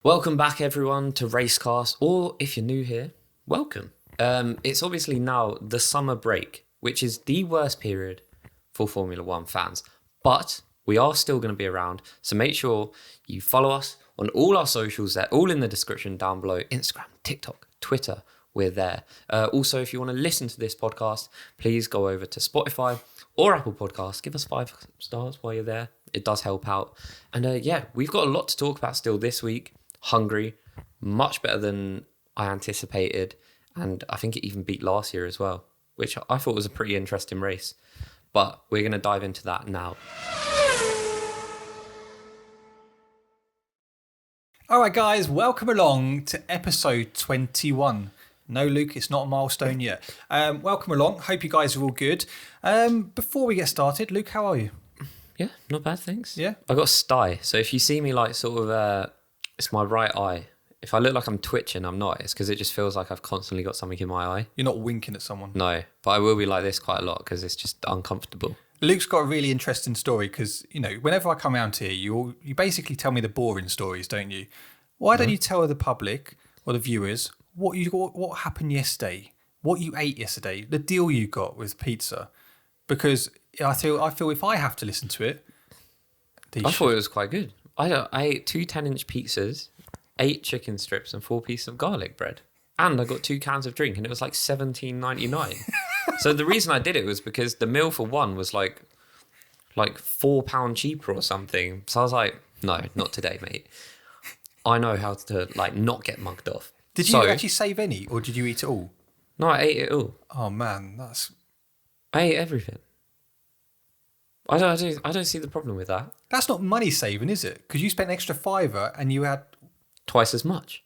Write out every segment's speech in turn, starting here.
Welcome back, everyone, to Racecast, or if you're new here, welcome. It's obviously now the summer break, which is the worst period for Formula One fans, but we are still going to be around, so make sure you follow us on all our socials. They're all in the description down below. Instagram, TikTok, Twitter, we're there. Also, if you want to listen to this podcast, please go over to Spotify or Apple Podcasts. Give us 5 stars while you're there. It does help out. And we've got a lot to talk about still this week. Hungary, much better than I anticipated, and I think it even beat last year as well, which I thought was a pretty interesting race. But we're going to dive into that now. All right, guys, welcome along to episode 21. No, Luke, it's not a milestone yet. Welcome along. Hope you guys are all good. Before we get started, Luke, how are you? Yeah, not bad, thanks. Yeah? I got a sty, so if you see me like sort of... it's my right eye. If I look like I'm twitching, I'm not. It's because it just feels like I've constantly got something in my eye. You're not winking at someone? No, but I will be like this quite a lot because it's just uncomfortable. Luke's got a really interesting story because, you know, whenever I come around here, you basically tell me the boring stories, don't you? Why don't you tell the public or the viewers what happened yesterday, what you ate yesterday, the deal you got with pizza? Because I feel if I have to listen to it... I thought it was quite good. I ate 2 10-inch pizzas, 8 chicken strips and 4 pieces of garlic bread. And I got 2 cans of drink and it was like $17.99. So the reason I did it was because the meal for one was like £4 cheaper or something. So I was like, no, not today, mate. I know how to like not get mugged off. Did you actually save any or did you eat it all? No, I ate it all. Oh man, I ate everything. I don't see the problem with that. That's not money saving, is it? Because you spent an extra £5 and you had twice as much.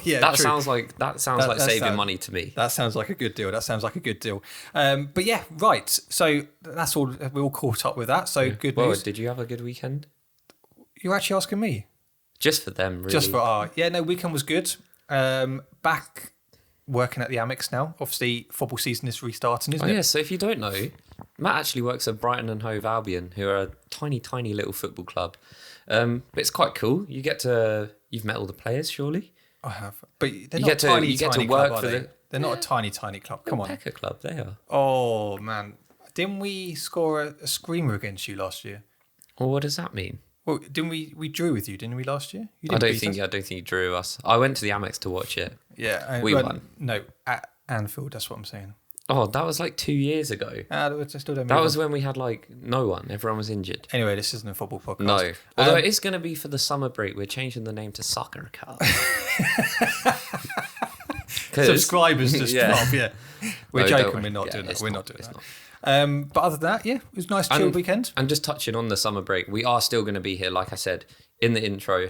Yeah, that true. sounds like saving money to me. That sounds like a good deal. But yeah, right. So that's all. We're all caught up with that. So good news. Did you have a good weekend? You're actually asking me. Just for them, really. Just for weekend was good. Back working at the Amex now. Obviously, football season is restarting, isn't it? Yeah, so if you don't know, Matt actually works at Brighton and Hove Albion, who are a tiny, tiny little football club. But it's quite cool. You've met all the players, surely? I have. But they're not tiny, you get to work club, for the... They're not a tiny, tiny club. Come on. Pecker club, they are. Oh, man. Didn't we score a screamer against you last year? Well, what does that mean? Well, didn't we drew with you, didn't we, last year? I don't think you drew us. I went to the Amex to watch it. Yeah. We won. No, at Anfield, that's what I'm saying. Oh, that was like 2 years ago. That was when we had like no one. Everyone was injured. Anyway, this isn't a football podcast. No. Although it is going to be for the summer break. We're changing the name to Soccer Cast. Subscribers just drop, yeah. We're joking. We're not doing that. We're not doing that. But other than that, yeah, it was a nice chilled weekend. And just touching on the summer break, we are still going to be here, like I said, in the intro.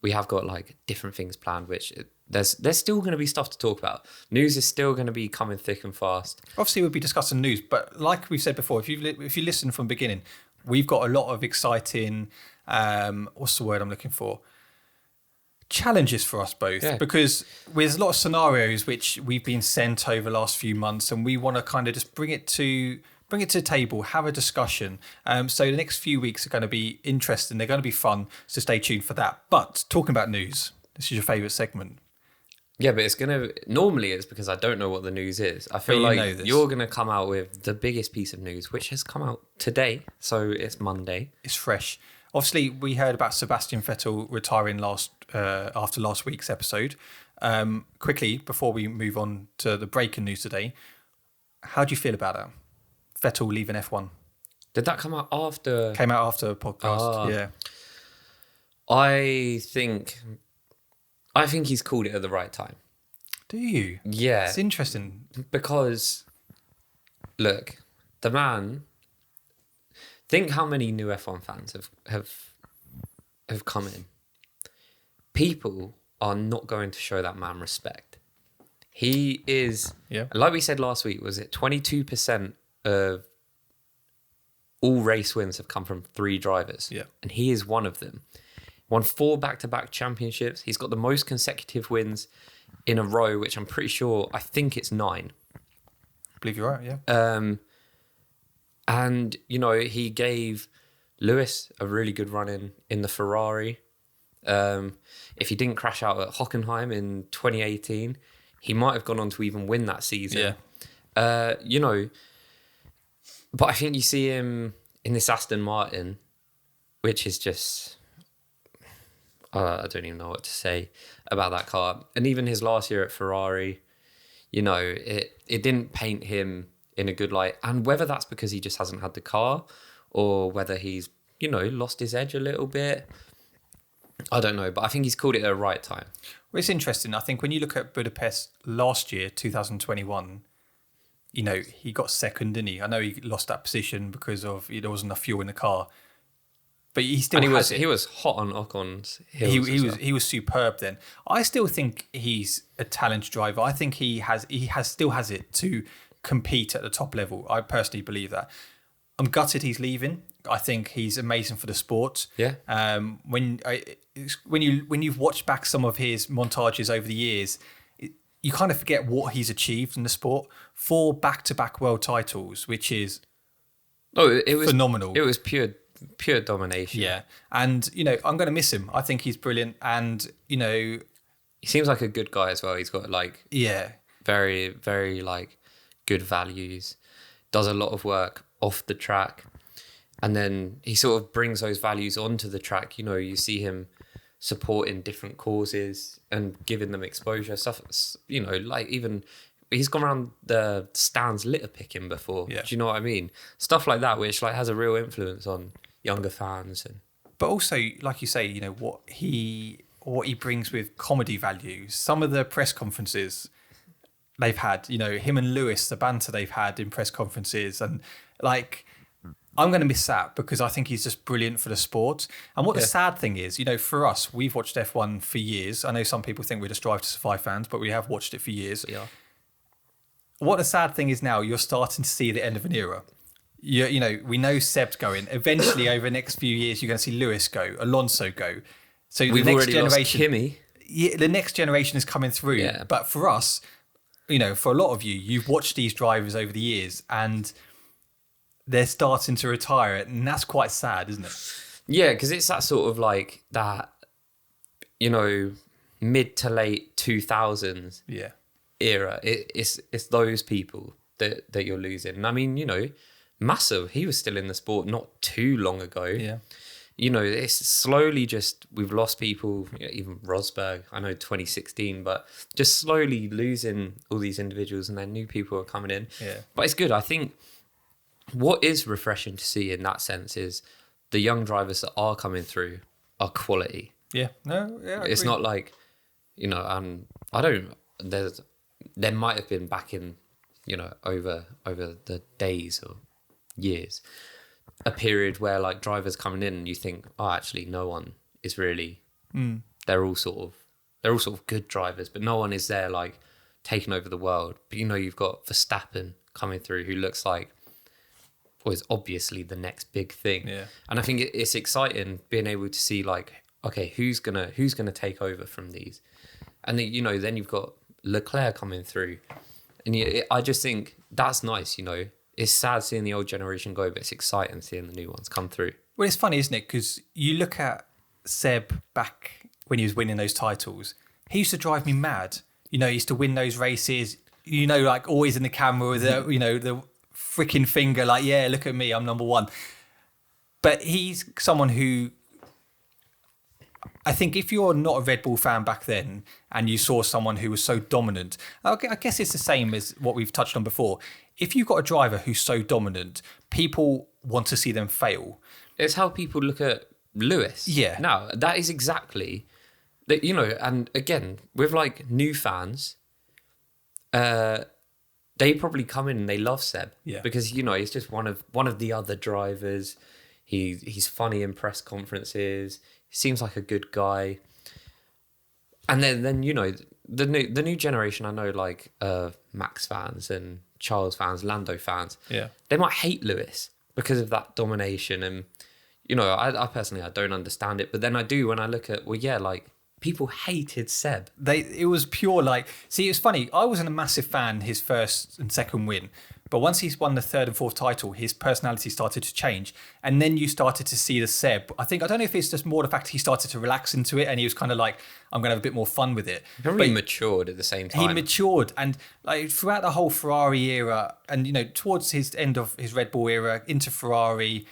We have got like different things planned, which... There's still going to be stuff to talk about. News is still going to be coming thick and fast. Obviously, we'll be discussing news, but like we've said before, if you listen from the beginning, we've got a lot of exciting, what's the word I'm looking for? Challenges for us both. Yeah. Because there's a lot of scenarios which we've been sent over the last few months, and we want to kind of just bring it to the table, have a discussion. So the next few weeks are going to be interesting. They're going to be fun, so stay tuned for that. But talking about news, this is your favourite segment. Yeah, but normally it's because I don't know what the news is. I feel like you're going to come out with the biggest piece of news, which has come out today. So it's Monday. It's fresh. Obviously, we heard about Sebastian Vettel retiring after last week's episode. Quickly, before we move on to the breaking news today, how do you feel about that? Vettel leaving F1. Did that come out after? Came out after a podcast, yeah. I think he's called it at the right time. Do you? Yeah. It's interesting. Because, look, the man... Think how many new F1 fans have come in. People are not going to show that man respect. He is... Yeah. Like we said last week, was it 22% of all race wins have come from 3 drivers? Yeah. And he is one of them. Won 4 back-to-back championships. He's got the most consecutive wins in a row, which I think it's 9. I believe you're right, yeah. And, you know, he gave Lewis a really good run in the Ferrari. If he didn't crash out at Hockenheim in 2018, he might have gone on to even win that season. You know, but I think you see him in this Aston Martin, which is just, I don't even know what to say about that car. And even his last year at Ferrari, you know, it didn't paint him in a good light. And whether that's because he just hasn't had the car or whether he's, you know, lost his edge a little bit, I don't know. But I think he's called it at the right time. Well, it's interesting. I think when you look at Budapest last year, 2021, you know, he got second, didn't he? I know he lost that position because of there wasn't enough fuel in the car. But he still has it. He was hot on Ocon's heels. He was superb then. I still think he's a talented driver. I think he still has it to compete at the top level. I personally believe that. I'm gutted he's leaving. I think he's amazing for the sport. Yeah. When you've watched back some of his montages over the years, you kind of forget what he's achieved in the sport. 4 back-to-back world titles, which is it was phenomenal. It was pure domination. Yeah. And, you know, I'm going to miss him. I think he's brilliant. And, you know, he seems like a good guy as well. He's got like very, very like good values, does a lot of work off the track. And then he sort of brings those values onto the track. You know, you see him supporting different causes and giving them exposure. Stuff, you know, like even he's gone around the stands litter picking before. Yeah. Do you know what I mean? Stuff like that, which like has a real influence on younger fans. But also, like you say, you know, what he brings with comedy values. Some of the press conferences they've had, you know, him and Lewis, the banter they've had in press conferences, and like, I'm going to miss that because I think he's just brilliant for the sport. And what the sad thing is, you know, for us, we've watched F1 for years. I know some people think we're just Drive to Survive fans, but we have watched it for years. Yeah. What the sad thing is now, you're starting to see the end of an era. You know, we know Seb's going. Eventually, over the next few years, you're going to see Lewis go, Alonso go. So we've the next already generation, lost Kimi. Yeah, the next generation is coming through. Yeah. But for us, you know, for a lot of you, you've watched these drivers over the years, and they're starting to retire, and that's quite sad, isn't it? Yeah, because it's that sort of like that, you know, mid to late 2000s era. It's those people that you're losing. And I mean, you know, Massa, he was still in the sport not too long ago. Yeah. You know, it's slowly just, we've lost people, you know, even Rosberg, I know 2016, but just slowly losing all these individuals, and then new people are coming in. Yeah. But it's good. I think what is refreshing to see in that sense is the young drivers that are coming through are quality. Yeah. No, yeah. I It's agree. not like, you know, there might have been back in, you know, over the days or years, a period where like drivers coming in and you think, oh, actually no one is really, they're all sort of good drivers, but no one is there like taking over the world. But you know, you've got Verstappen coming through who looks like, well, is obviously the next big thing. Yeah. And I think it's exciting being able to see like, okay, who's gonna take over from these, and then, you know, then you've got Leclerc coming through, and I just think that's nice. You know, it's sad seeing the old generation go, but it's exciting seeing the new ones come through. Well, it's funny, isn't it? Because you look at Seb back when he was winning those titles. He used to drive me mad. You know, he used to win those races. You know, like always in the camera with the, you know, the freaking finger, like, yeah, look at me, I'm number one. But he's someone who, I think if you're not a Red Bull fan back then and you saw someone who was so dominant, I guess it's the same as what we've touched on before. If you've got a driver who's so dominant, people want to see them fail. It's how people look at Lewis. Yeah. Now, that is exactly that, you know, and again, with like new fans, they probably come in and they love Seb. Yeah. Because, you know, he's just one of the other drivers. He's funny in press conferences. He seems like a good guy. And then you know, the new generation, I know, like Max fans and Charles fans, Lando fans, they might hate Lewis because of that domination. And, you know, I personally, I don't understand it. But then I do when I look at, well, yeah, like, people hated Seb. It was pure like, see, it's funny. I wasn't a massive fan his first and second win, But once he's won the third and fourth title, his personality started to change. And then you started to see the Seb. I don't know if it's just more the fact he started to relax into it and he was kind of like, I'm going to have a bit more fun with it. Very matured at the same time. He matured. And like throughout the whole Ferrari era and, towards his end of his Red Bull era into Ferrari,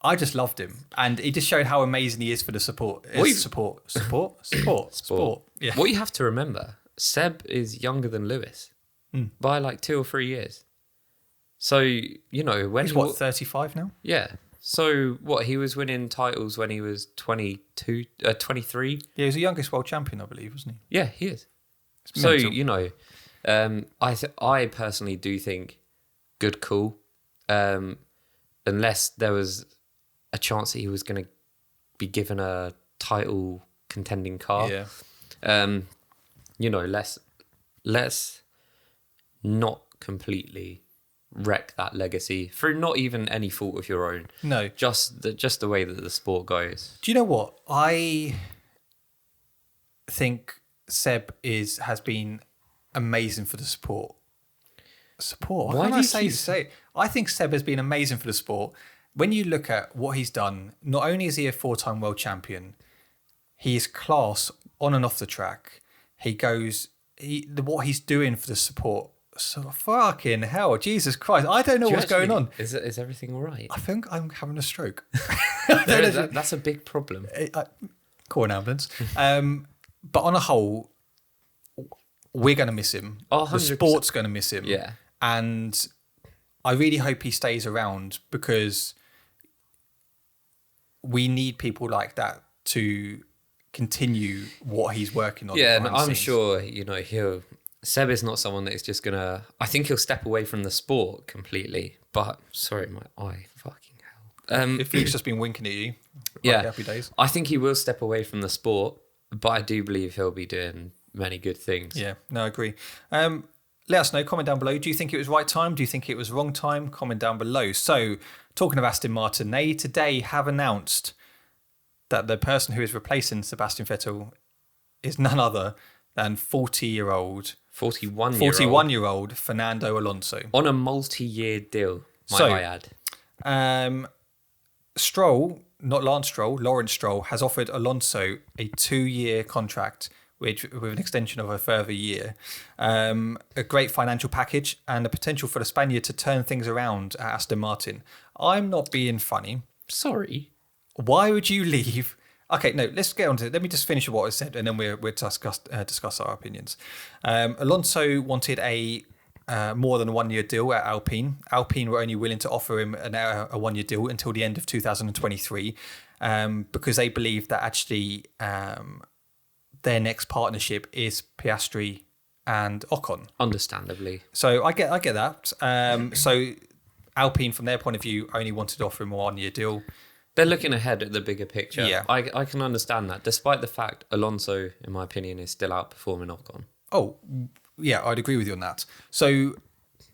I just loved him. And he just showed how amazing he is for the support. Sport. Yeah. What you have to remember, Seb is younger than Lewis by like 2 or 3 years. So, when... He's 35 now? Yeah. So, he was winning titles when he was 23? Yeah, he was the youngest world champion, I believe, wasn't he? Yeah, he is. So, I personally do think good call, unless there was a chance that he was going to be given a title contending car. Yeah. Let's not completely wreck that legacy through not even any fault of your own. No. Just the way that the sport goes. Do you know what? I think Seb has been amazing for the sport. Why do you say? I think Seb has been amazing for the sport. When you look at what he's done, not only is he a 4-time world champion, he is class on and off the track. What he's doing for the support. So fucking hell, Jesus Christ! I don't know what's going on. Is everything all right? I think I'm having a stroke. That's a big problem. Call an ambulance. But on a whole, we're going to miss him. Oh, the sport's going to miss him. Yeah. And I really hope he stays around because we need people like that to continue what he's working on. Yeah, and I'm sure, Seb is not someone that is just going to... I think he'll step away from the sport completely. But, sorry, my eye, fucking hell. If Luke's just been winking at you, yeah, happy days. I think he will step away from the sport, but I do believe he'll be doing many good things. Yeah, no, I agree. Let us know, comment down below. Do you think it was right time? Do you think it was wrong time? Comment down below. So, talking of Aston Martin, they today have announced that the person who is replacing Sebastian Vettel is none other than 41-year-old Fernando Alonso. On a multi-year deal, might I add. Stroll, not Lance Stroll, Lawrence Stroll, has offered Alonso a 2-year contract with an extension of a further year. A great financial package and the potential for the Spaniard to turn things around at Aston Martin. I'm not being funny. Sorry. Why would you leave... Okay, no, let's get on to it. Let me just finish what I said and then we'll discuss our opinions. Alonso wanted a more than a 1-year deal at Alpine. Alpine were only willing to offer him a 1-year deal until the end of 2023 because they believe that actually their next partnership is Piastri and Ocon. Understandably. So I get that. So Alpine, from their point of view, only wanted to offer him a 1-year deal. They're looking ahead at the bigger picture. Yeah. I can understand that, despite the fact Alonso, in my opinion, is still outperforming Ocon. Oh, yeah, I'd agree with you on that. So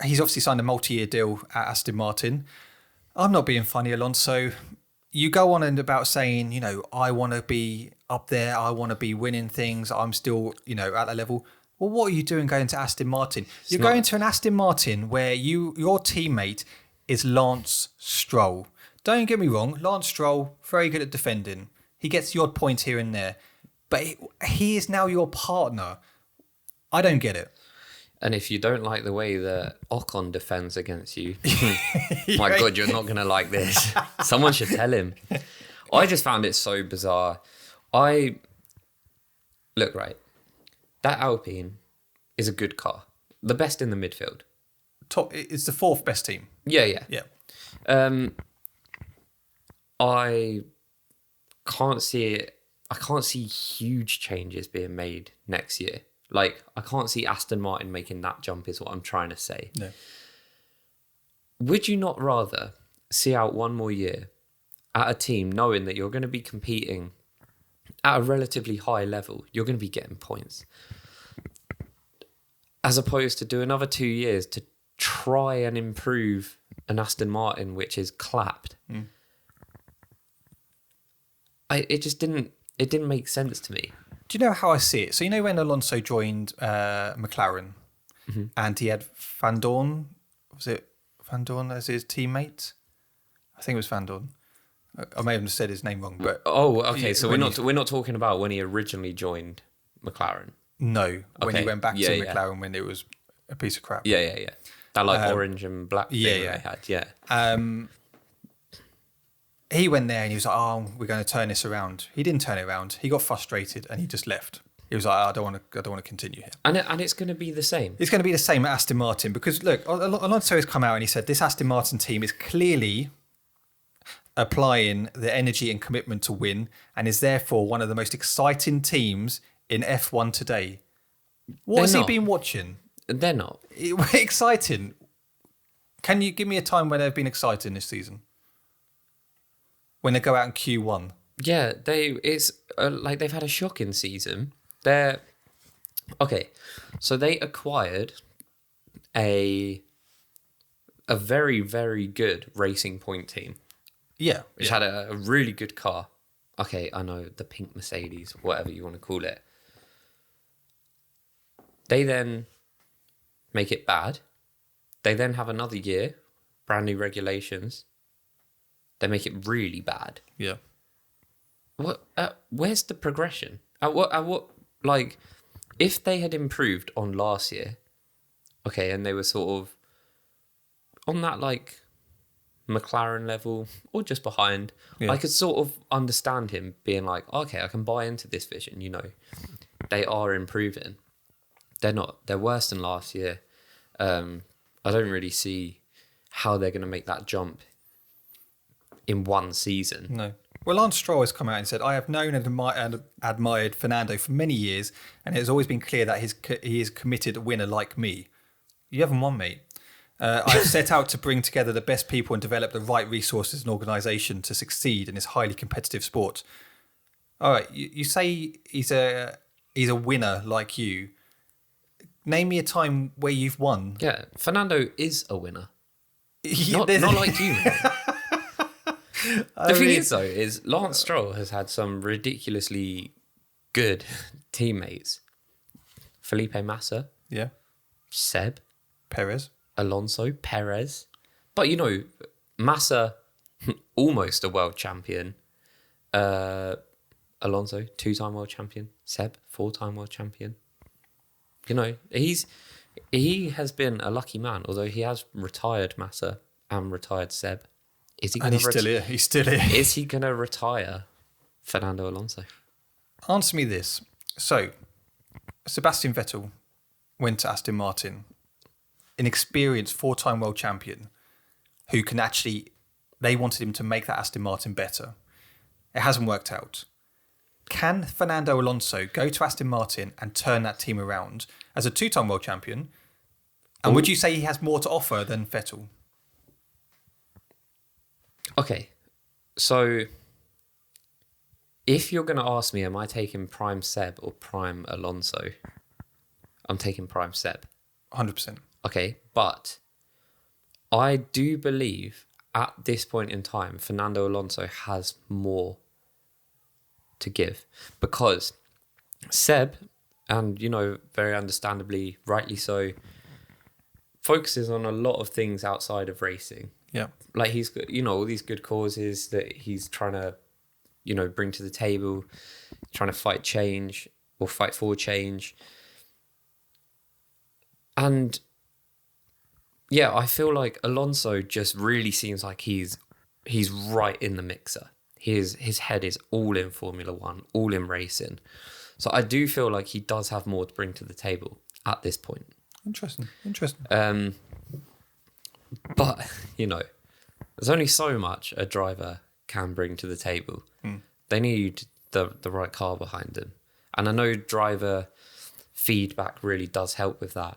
he's obviously signed a multi-year deal at Aston Martin. I'm not being funny, Alonso. You go on and about saying, I want to be up there. I want to be winning things. I'm still, at that level. Well, what are you doing going to Aston Martin? You're going to an Aston Martin where your teammate is Lance Stroll. Don't get me wrong, Lance Stroll, very good at defending. He gets the odd point here and there. But he is now your partner. I don't get it. And if you don't like the way that Ocon defends against you, my God, you're not going to like this. Someone should tell him. I just found it so bizarre. Look, right, that Alpine is a good car. The best in the midfield. It's the 4th best team. Yeah. Yeah. I can't see it. I can't see huge changes being made next year. Like, I can't see Aston Martin making that jump is what I'm trying to say. No. Would you not rather see out 1 more year at a team knowing that you're going to be competing at a relatively high level, you're going to be getting points, as opposed to do another 2 years to try and improve an Aston Martin which is clapped? It didn't make sense to me. Do you know how I see it? So when Alonso joined McLaren and he had Van Dorn, was it Van Dorn as his teammate? I think it was Van Dorn. I may have said his name wrong, but So we're not talking about when he originally joined McLaren. No, when he went back to McLaren when it was a piece of crap. Yeah. That orange and black thing they had. Yeah. He went there and he was like, "Oh, we're going to turn this around." He didn't turn it around. He got frustrated and he just left. He was like, "I don't want to continue here." And it's going to be the same. It's going to be the same at Aston Martin because look, Alonso has come out and he said this Aston Martin team is clearly applying the energy and commitment to win and is therefore one of the most exciting teams in F1 today. What has he been watching? They're not. Exciting. Can you give me a time where they've been exciting this season? When they go out in Q1. Yeah, it's like they've had a shocking season. So they acquired a very, very good Racing Point team. Yeah. Which had a really good car. Okay, I know, the pink Mercedes, whatever you want to call it. They then make it bad. They then have another year, brand new regulations. They make it really bad. Yeah. What? Where's the progression? At what? Like, if they had improved on last year, okay, and they were sort of on that like McLaren level or just behind, I could sort of understand him being like, okay, I can buy into this vision. You know, they are improving. They're not. They're worse than last year. I don't really see how they're going to make that jump in one season. No. Well, Lance Stroll has come out and said, "I have known and admired Fernando for many years, and it has always been clear that he is a committed winner like me." You haven't won, mate. I've set out to bring together the best people and develop the right resources and organisation to succeed in this highly competitive sport. All right, you say he's a winner like you. Name me a time where you've won. Yeah, Fernando is a winner. Not like you. The thing is, though, is Lance Stroll has had some ridiculously good teammates. Felipe Massa. Yeah. Seb. Perez. Alonso. Perez. But, you know, Massa, almost a world champion. Alonso, 2-time world champion. Seb, 4-time world champion. You know, he has been a lucky man, although he has retired Massa and retired Seb. Is he and he's still here. He's still here. Is he going to retire Fernando Alonso? Answer me this. So, Sebastian Vettel went to Aston Martin, an experienced 4-time world champion who can actually, they wanted him to make that Aston Martin better. It hasn't worked out. Can Fernando Alonso go to Aston Martin and turn that team around as a 2-time world champion? And would you say he has more to offer than Vettel? Okay, so if you're going to ask me, am I taking prime Seb or prime Alonso? I'm taking prime Seb. 100%. Okay, but I do believe at this point in time, Fernando Alonso has more to give because Seb, and you know, very understandably, rightly so, focuses on a lot of things outside of racing. Yeah. Like he's got, you know, all these good causes that he's trying to, you know, bring to the table, trying to fight change or fight for change. And yeah, I feel like Alonso just really seems like he's right in the mixer. His head is all in Formula One, all in racing. So I do feel like he does have more to bring to the table at this point. Interesting. But, you know, there's only so much a driver can bring to the table. They need the right car behind them. And I know driver feedback really does help with that.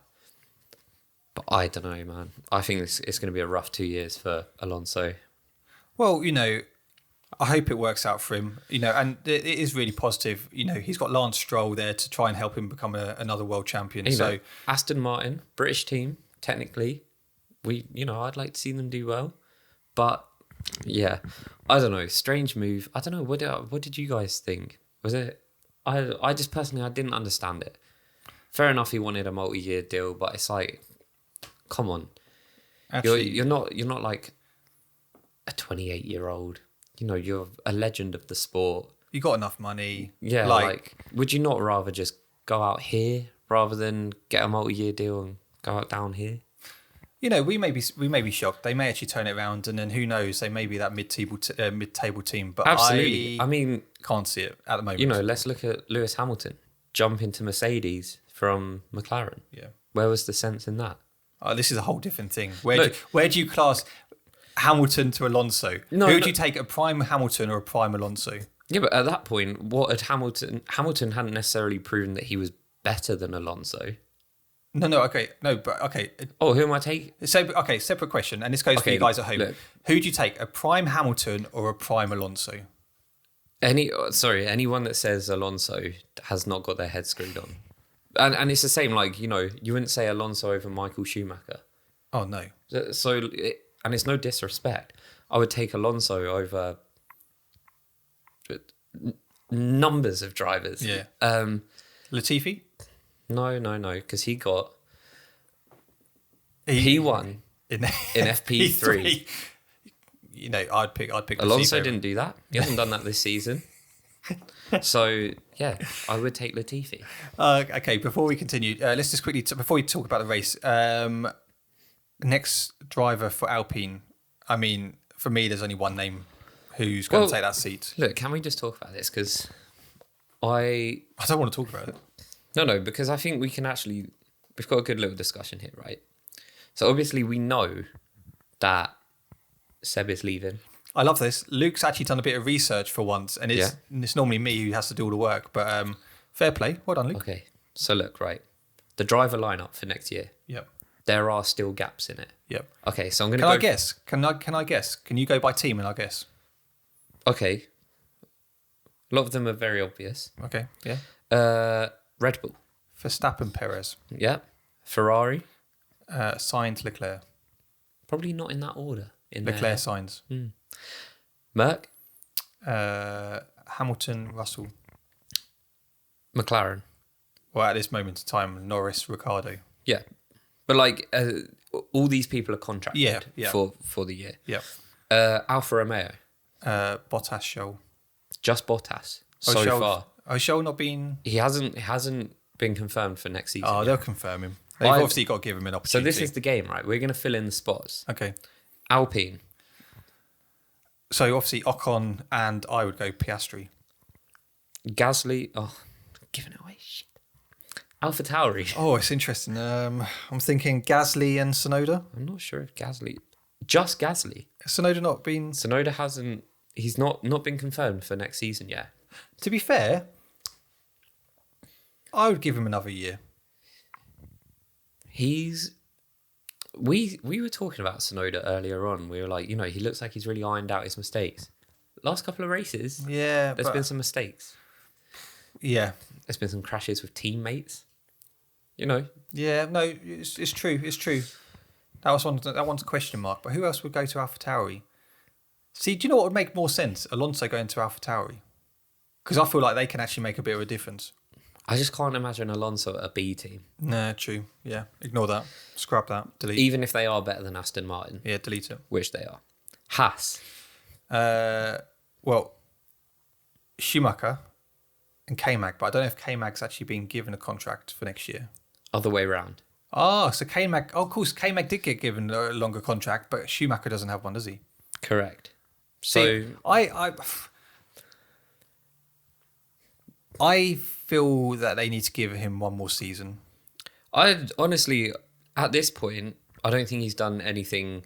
But I don't know, man. I think it's going to be a rough 2 years for Alonso. Well, you know, I hope it works out for him. You know, and it is really positive. You know, he's got Lance Stroll there to try and help him become another world champion. So Aston Martin, British team, technically. I'd like to see them do well. But yeah, I don't know. Strange move. I don't know. What did you guys think? Was it? I just personally, I didn't understand it. Fair enough, he wanted a multi-year deal, but it's like, come on. Actually, You're not like a 28-year-old. You know, you're a legend of the sport. you got enough money. Yeah, like, would you not rather just go out here rather than get a multi-year deal and go out down here? You know, we may be shocked. They may actually turn it around, and then who knows? They may be that mid-table team. But Absolutely. I mean, can't see it at the moment. you know, let's look at Lewis Hamilton jump into Mercedes from McLaren. Yeah. Where was the sense in that? This is a whole different thing. Where do you class Hamilton to Alonso? No, Who would you take, a prime Hamilton or a prime Alonso? Yeah, but at that point, what had Hamilton hadn't necessarily proven that he was better than Alonso. Okay. Oh, who am I taking? So, okay, separate question, and this goes for you guys at home. Look. Who do you take, a prime Hamilton or a prime Alonso? Anyone that says Alonso has not got their head screwed on. And it's the same, like, you know, you wouldn't say Alonso over Michael Schumacher. Oh, no. And it's no disrespect. I would take Alonso over numbers of drivers. Yeah. Latifi? No, because he won in FP3. You know, I'd pick Alonso Latifi. didn't do that. He hasn't done that this season. So yeah, I would take Latifi. Okay, before we continue, let's just quickly before we talk about the race. Next driver for Alpine. I mean, for me, there's only one name who's going to take that seat. Look, can we just talk about this? Because I don't want to talk about it. No, because I think we've got a good little discussion here, right? So obviously we know that Seb is leaving. I love this. Luke's actually done a bit of research for once, and it's normally me who has to do all the work. But fair play. Well done, Luke. Okay, so look, right. The driver lineup for next year. Yep. There are still gaps in it. Yep. Okay, so I'm going to Can I guess? Can I guess? Can you go by team and I guess? Okay. A lot of them are very obvious. Okay, yeah. Red Bull. Verstappen, Perez. Yeah. Ferrari. Sainz, Leclerc. Probably not in that order. Leclerc, Sainz. Merck. Hamilton, Russell. McLaren. Well, at this moment in time, Norris, Ricciardo. Yeah. But like all these people are contracted for the year. Yeah. Alfa Romeo. Bottas, Scholl. Just Bottas so far. Scholl not been... He hasn't been confirmed for next season. Oh, they'll confirm him. They've obviously got to give him an opportunity. So this is the game, right? We're going to fill in the spots. Okay. Alpine. So obviously Ocon and I would go Piastri. Gasly. Oh, giving it away. Shit. AlphaTauri. Oh, it's interesting. I'm thinking Gasly and Tsunoda. I'm not sure if Gasly. Just Gasly. Tsunoda not been... Tsunoda hasn't... He's not been confirmed for next season yet. To be fair, I would give him another year. We were talking about Tsunoda earlier on. We were like, you know, he looks like he's really ironed out his mistakes. Last couple of races, there's been some mistakes. Yeah. There's been some crashes with teammates. You know. Yeah, no, it's true. It's true. That one's a question mark. But who else would go to AlphaTauri? See, do you know what would make more sense? Alonso going to AlphaTauri. Because I feel like they can actually make a bit of a difference. I just can't imagine Alonso at a B team. No, true. Yeah, ignore that. Scrap that. Delete. Even if they are better than Aston Martin. Yeah, delete it. Which they are. Haas. Well, Schumacher and K-Mag, but I don't know if K-Mag's actually been given a contract for next year. Other way round. Oh, so K-Mag... Oh, of course, K-Mag did get given a longer contract, but Schumacher doesn't have one, does he? Correct. See, So I feel that they need to give him one more season. I honestly, at this point, I don't think he's done anything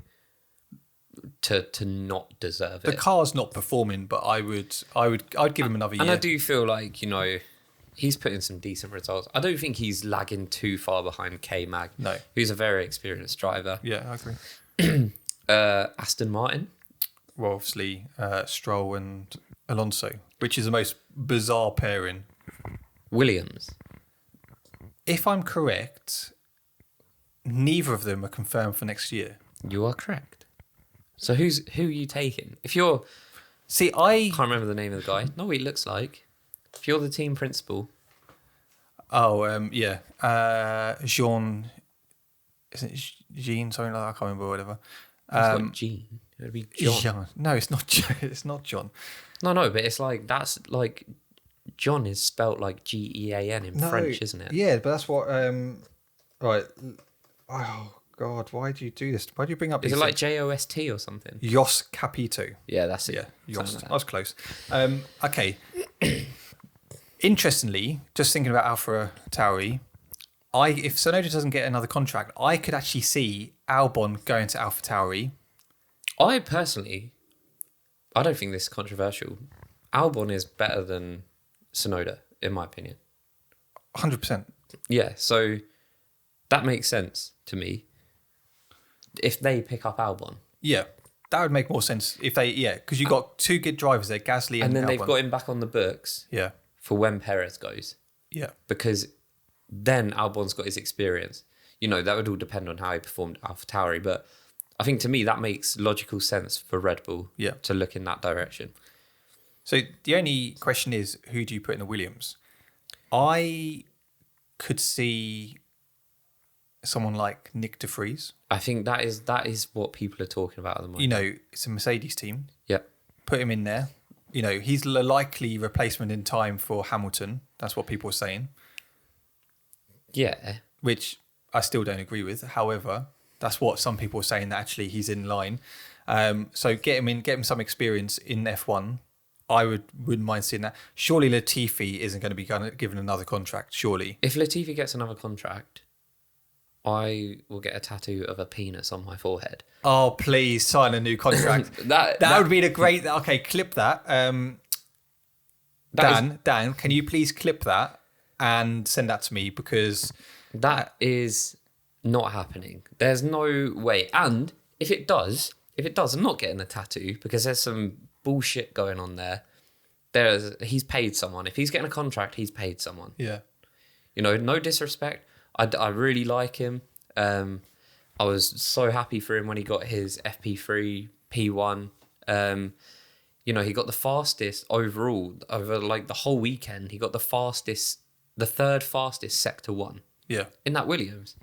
to not deserve The it. car's not performing, but I'd give him another year. And I do feel like, you know, he's put in some decent results. I don't think he's lagging too far behind K-Mag. No. Who's a very experienced driver. Yeah, I agree. Aston Martin. Well, obviously, Stroll and Alonso, which is the most bizarre pairing. Williams. If I'm correct, neither of them are confirmed for next year. You are correct. So who are you taking? If you're... See, I can't remember the name of the guy. Know what he looks like. If you're the team principal. Oh, yeah. Jean Isn't it Jean, something like that? I can't remember, whatever. It's not Jean. It would be John. No, it's not John. It's not John. No, but it's like, that's like, John is spelt like Gean in French, isn't it? Yeah, but that's what. Right. Oh God, why do you do this? Why do you bring up? Is it like Jost or something? Jos Capito. Yeah, that's it. Yeah, Jos. I was close. Okay. Interestingly, just thinking about Alpha Tauri, if Tsunoda doesn't get another contract, I could actually see Albon going to Alpha Tauri. I personally, I don't think this is controversial. Albon is better than Tsunoda, in my opinion. 100%. Yeah, so that makes sense to me. If they pick up Albon. Yeah, that would make more sense if they, because you've got two good drivers there, Gasly and then Albon. they've got him back on the books. Yeah. For when Perez goes. Yeah. Because then Albon's got his experience. That would all depend on how he performed at AlphaTauri, but I think to me that makes logical sense for Red Bull to look in that direction. So the only question is, who do you put in the Williams? I could see someone like Nick de Vries. I think that is what people are talking about at the moment. It's a Mercedes team. Yeah. Put him in there. He's a likely replacement in time for Hamilton. That's what people are saying. Yeah. Which I still don't agree with. However, that's what some people are saying, that actually he's in line. So get him some experience in F1. I wouldn't mind seeing that. Surely Latifi isn't going to be given another contract, surely. If Latifi gets another contract, I will get a tattoo of a penis on my forehead. Oh, please sign a new contract. that would be the great... Okay, clip that. Dan, can you please clip that and send that to me? Because... That is not happening. There's no way. And if it does, I'm not getting a tattoo because there's some bullshit going on there. He's paid someone. If he's getting a contract, he's paid someone. Yeah. No disrespect. I really like him. I was so happy for him when he got his FP3 P1. He got the fastest overall over like the whole weekend. He got the third fastest Sector 1. Yeah. In that Williams.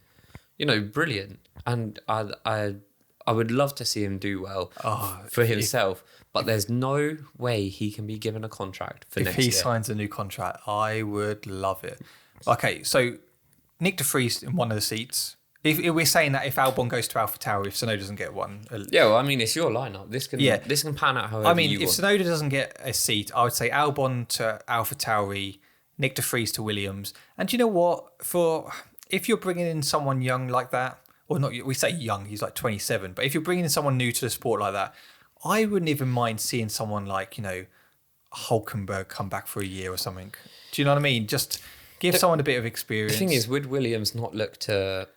Brilliant. And I would love to see him do well for himself. But there's no way he can be given a contract for next year. If he signs a new contract, I would love it. Okay, so Nick de Vries in one of the seats. If we're saying that if Albon goes to AlphaTauri, if Tsunoda doesn't get one. Yeah, well, I mean, it's your lineup. This can pan out however you want. If Tsunoda doesn't get a seat, I would say Albon to AlphaTauri, Nick de Vries to Williams. And do you know what? If you're bringing in someone young like that, or not, we say young, he's like 27, but if you're bringing in someone new to the sport like that, I wouldn't even mind seeing someone like, Hulkenberg come back for a year or something. Do you know what I mean? Just give someone a bit of experience. The thing is, would Williams not look to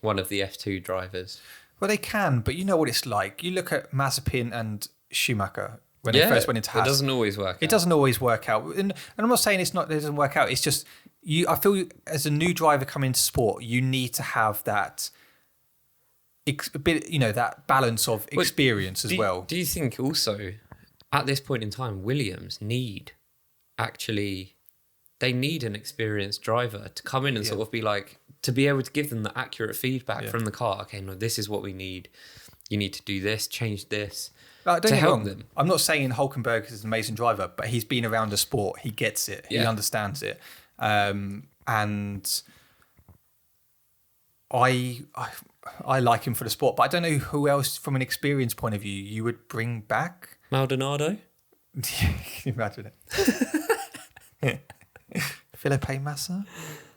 one of the F2 drivers? Well, they can, but you know what it's like. You look at Mazepin and Schumacher when they first went into Haas. It doesn't always work out. It doesn't always work out. And I'm not saying it doesn't work out. It's just, I feel as a new driver coming into sport, you need to have that that balance of experience as well. Do you think also, at this point in time, Williams need an experienced driver to come in and sort of be like, to be able to give them the accurate feedback from the car. Okay, no, this is what we need. You need to do this, change this. To help them. I'm not saying Hulkenberg is an amazing driver, but he's been around the sport. He gets it. He understands it. And I like him for the sport, but I don't know who else from an experience point of view you would bring back. Maldonado? Can you imagine it? Felipe Massa?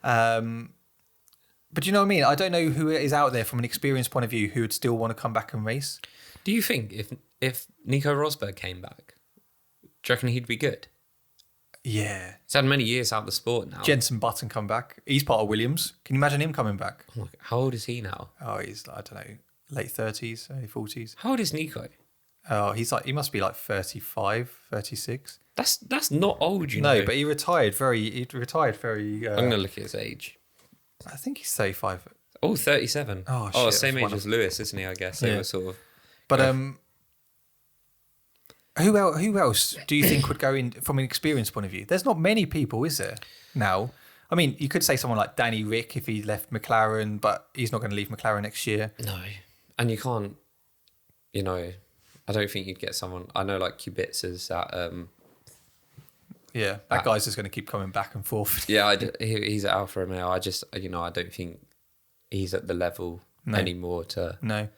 But do you know what I mean? I don't know who is out there from an experience point of view who would still want to come back and race. Do you think if Nico Rosberg came back, do you reckon he'd be good? Yeah. He's had many years out of the sport now. Jenson Button come back. He's part of Williams. Can you imagine him coming back? Oh my God. How old is he now? Oh, he's, I don't know, late 30s, early 40s. How old is Nico? Oh, he must be like 35, 36. That's not old, you know. No, but he retired very... I'm going to look at his age. I think he's 35. Oh, 37. Oh, shit. Same age as Lewis, isn't he, I guess? They were sort of... But who else do you think would go in from an experience point of view? There's not many people, is there, now? I mean, you could say someone like Danny Rick if he left McLaren, but he's not going to leave McLaren next year. No. And you can't, I don't think you'd get someone. I know like Kubica's at. That guy's just going to keep coming back and forth. Yeah, he's at Alfa Romeo. I don't think he's at the level anymore to. No.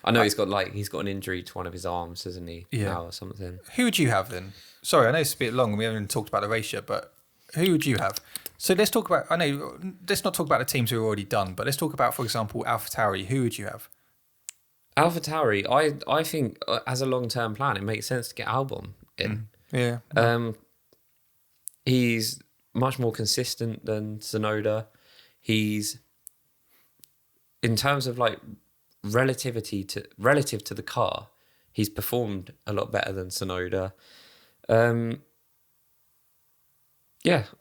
I know he's got an injury to one of his arms, hasn't he? Yeah. Now or something. Who would you have then? Sorry, I know it's a bit long and we haven't even talked about the race yet, but who would you have? So let's talk about, let's not talk about the teams who are already done, but let's talk about, for example, AlphaTauri. Who would you have? AlphaTauri, I think as a long-term plan, it makes sense to get Albon in. Yeah. He's much more consistent than Tsunoda. He's, in terms of like relative to the car, he's performed a lot better than Tsunoda. I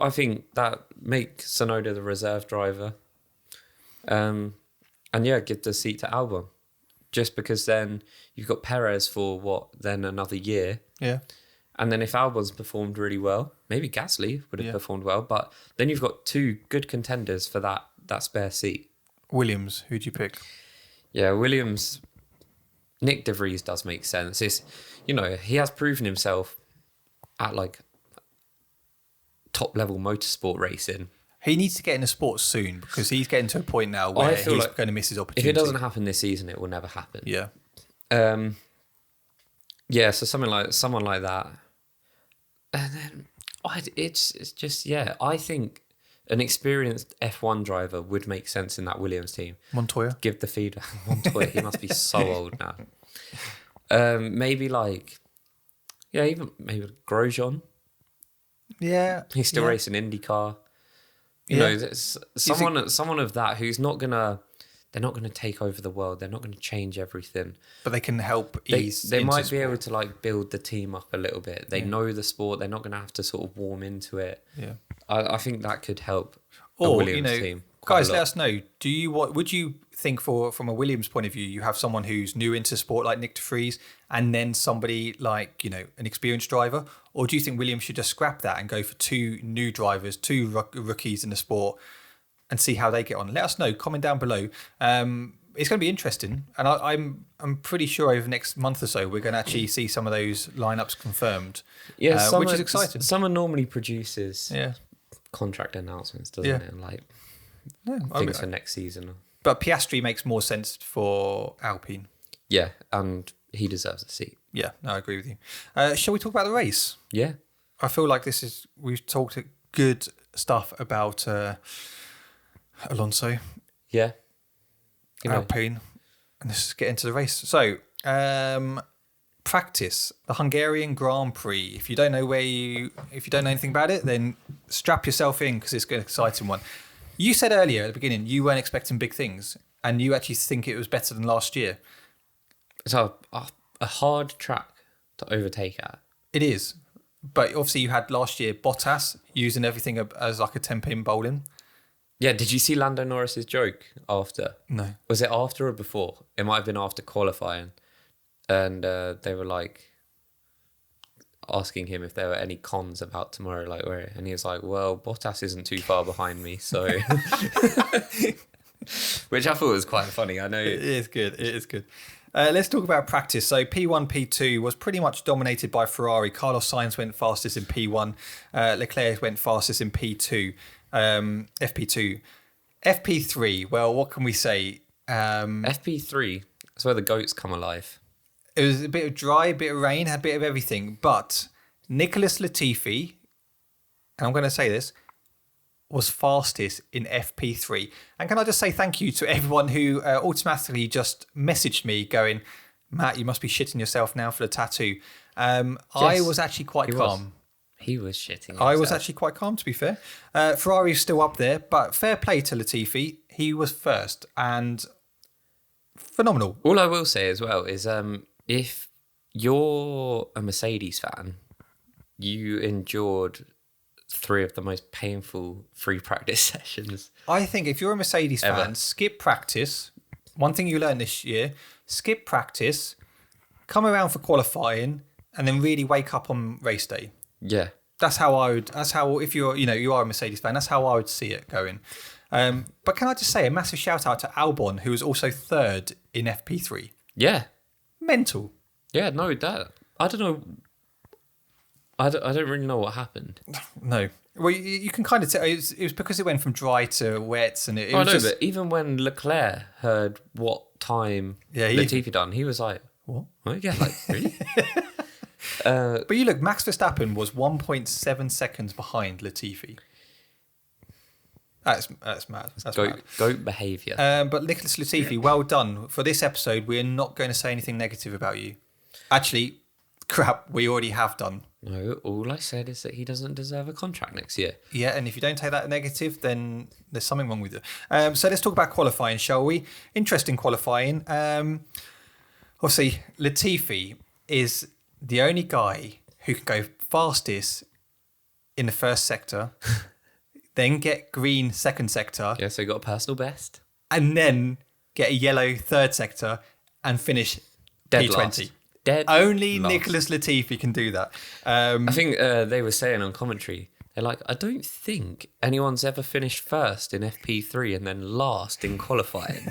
think that makes Tsunoda the reserve driver. And give the seat to Albon. Just because then you've got Perez for then another year. Yeah. And then if Albon's performed really well, maybe Gasly would have performed well, but then you've got two good contenders for that spare seat. Williams, who'd you pick? Yeah, Williams, Nick De Vries does make sense. It's, he has proven himself at like top level motorsport racing. He needs to get in the sport soon because he's getting to a point now where he's going to miss his opportunity. If it doesn't happen this season, it will never happen. Yeah. So someone like that. And then it's just, I think an experienced F1 driver would make sense in that Williams team. Montoya? Give the feedback. Montoya, he must be so old now. Maybe even maybe Grosjean. Yeah. He's still racing IndyCar. Someone of that who's they're not gonna take over the world. They're not gonna change everything. But they can help ease. They might be able to like build the team up a little bit. They know the sport. They're not gonna have to sort of warm into it. Yeah. I think that could help a Williams team. Guys, let us know. Would you think from a Williams point of view, you have someone who's new into sport like Nick De Vries and then somebody like, an experienced driver? Or do you think Williams should just scrap that and go for two new drivers, two rookies in the sport and see how they get on? Let us know. Comment down below. It's going to be interesting. And I'm pretty sure over the next month or so, we're going to actually see some of those lineups confirmed. Yeah, which is exciting. Summer normally produces contract announcements, doesn't it? And things for next season. But Piastri makes more sense for Alpine. Yeah, and he deserves a seat. Yeah, no, I agree with you. Shall we talk about the race? Yeah. I feel like we've talked good stuff about Alonso. Yeah. Alpine. And let's just get into the race. So, practice, the Hungarian Grand Prix. If you don't know anything about it, then strap yourself in because it's an exciting one. You said earlier at the beginning you weren't expecting big things, and you actually think it was better than last year. It's a hard track to overtake at. It is, but obviously you had last year Bottas using everything as like a 10-pin bowling. Yeah, did you see Lando Norris's joke after? No. Was it after or before? It might have been after qualifying. And they were like asking him if there were any cons about tomorrow, and he was like, well, Bottas isn't too far behind me, so... Which I thought was quite funny. I know. It is good. Let's talk about practice. So P1, P2 was pretty much dominated by Ferrari. Carlos Sainz went fastest in P1. Leclerc went fastest in P2. FP2. FP3, well, what can we say? FP3, that's where the goats come alive. It was a bit of dry, a bit of rain, had a bit of everything. But Nicholas Latifi, and I'm going to say this, was fastest in FP3. And can I just say thank you to everyone who automatically just messaged me going, Matt, you must be shitting yourself now for the tattoo. I was actually quite calm. He was shitting himself. I was actually quite calm, to be fair. Ferrari's still up there, but fair play to Latifi. He was first and phenomenal. All I will say as well is if you're a Mercedes fan, you endured 3 of the most painful free practice sessions. I think if you're a Mercedes fan, skip practice. One thing you learned this year, skip practice, come around for qualifying, and then really wake up on race day. Yeah. That's how I would. That's how if you are a Mercedes fan, that's how I would see it going. But can I just say a massive shout out to Albon, who was also third in FP3. Yeah. Mental. Yeah, no, that I don't know. I don't really know what happened. No. Well, you can kind of tell it was because it went from dry to wet, and it I was know, just... but even when Leclerc heard what time Latifi done, he was like, "What? Oh, yeah, like really?" But you look, Max Verstappen was 1.7 seconds behind Latifi. That's mad. That's mad. Goat behaviour. But Nicholas Latifi, well done. For this episode, we're not going to say anything negative about you. Actually, crap, we already have done. No, all I said is that he doesn't deserve a contract next year. Yeah, and if you don't take that negative, then there's something wrong with it. So let's talk about qualifying, shall we? Interesting qualifying. Obviously, Latifi is the only guy who can go fastest in the first sector, then get green second sector. Yeah, so he got a personal best. And then get a yellow third sector and finish Dead P20. last. Dead Only last. Nicholas Latifi can do that. I think they were saying on commentary, they're like, I don't think anyone's ever finished first in FP3 and then last in qualifying.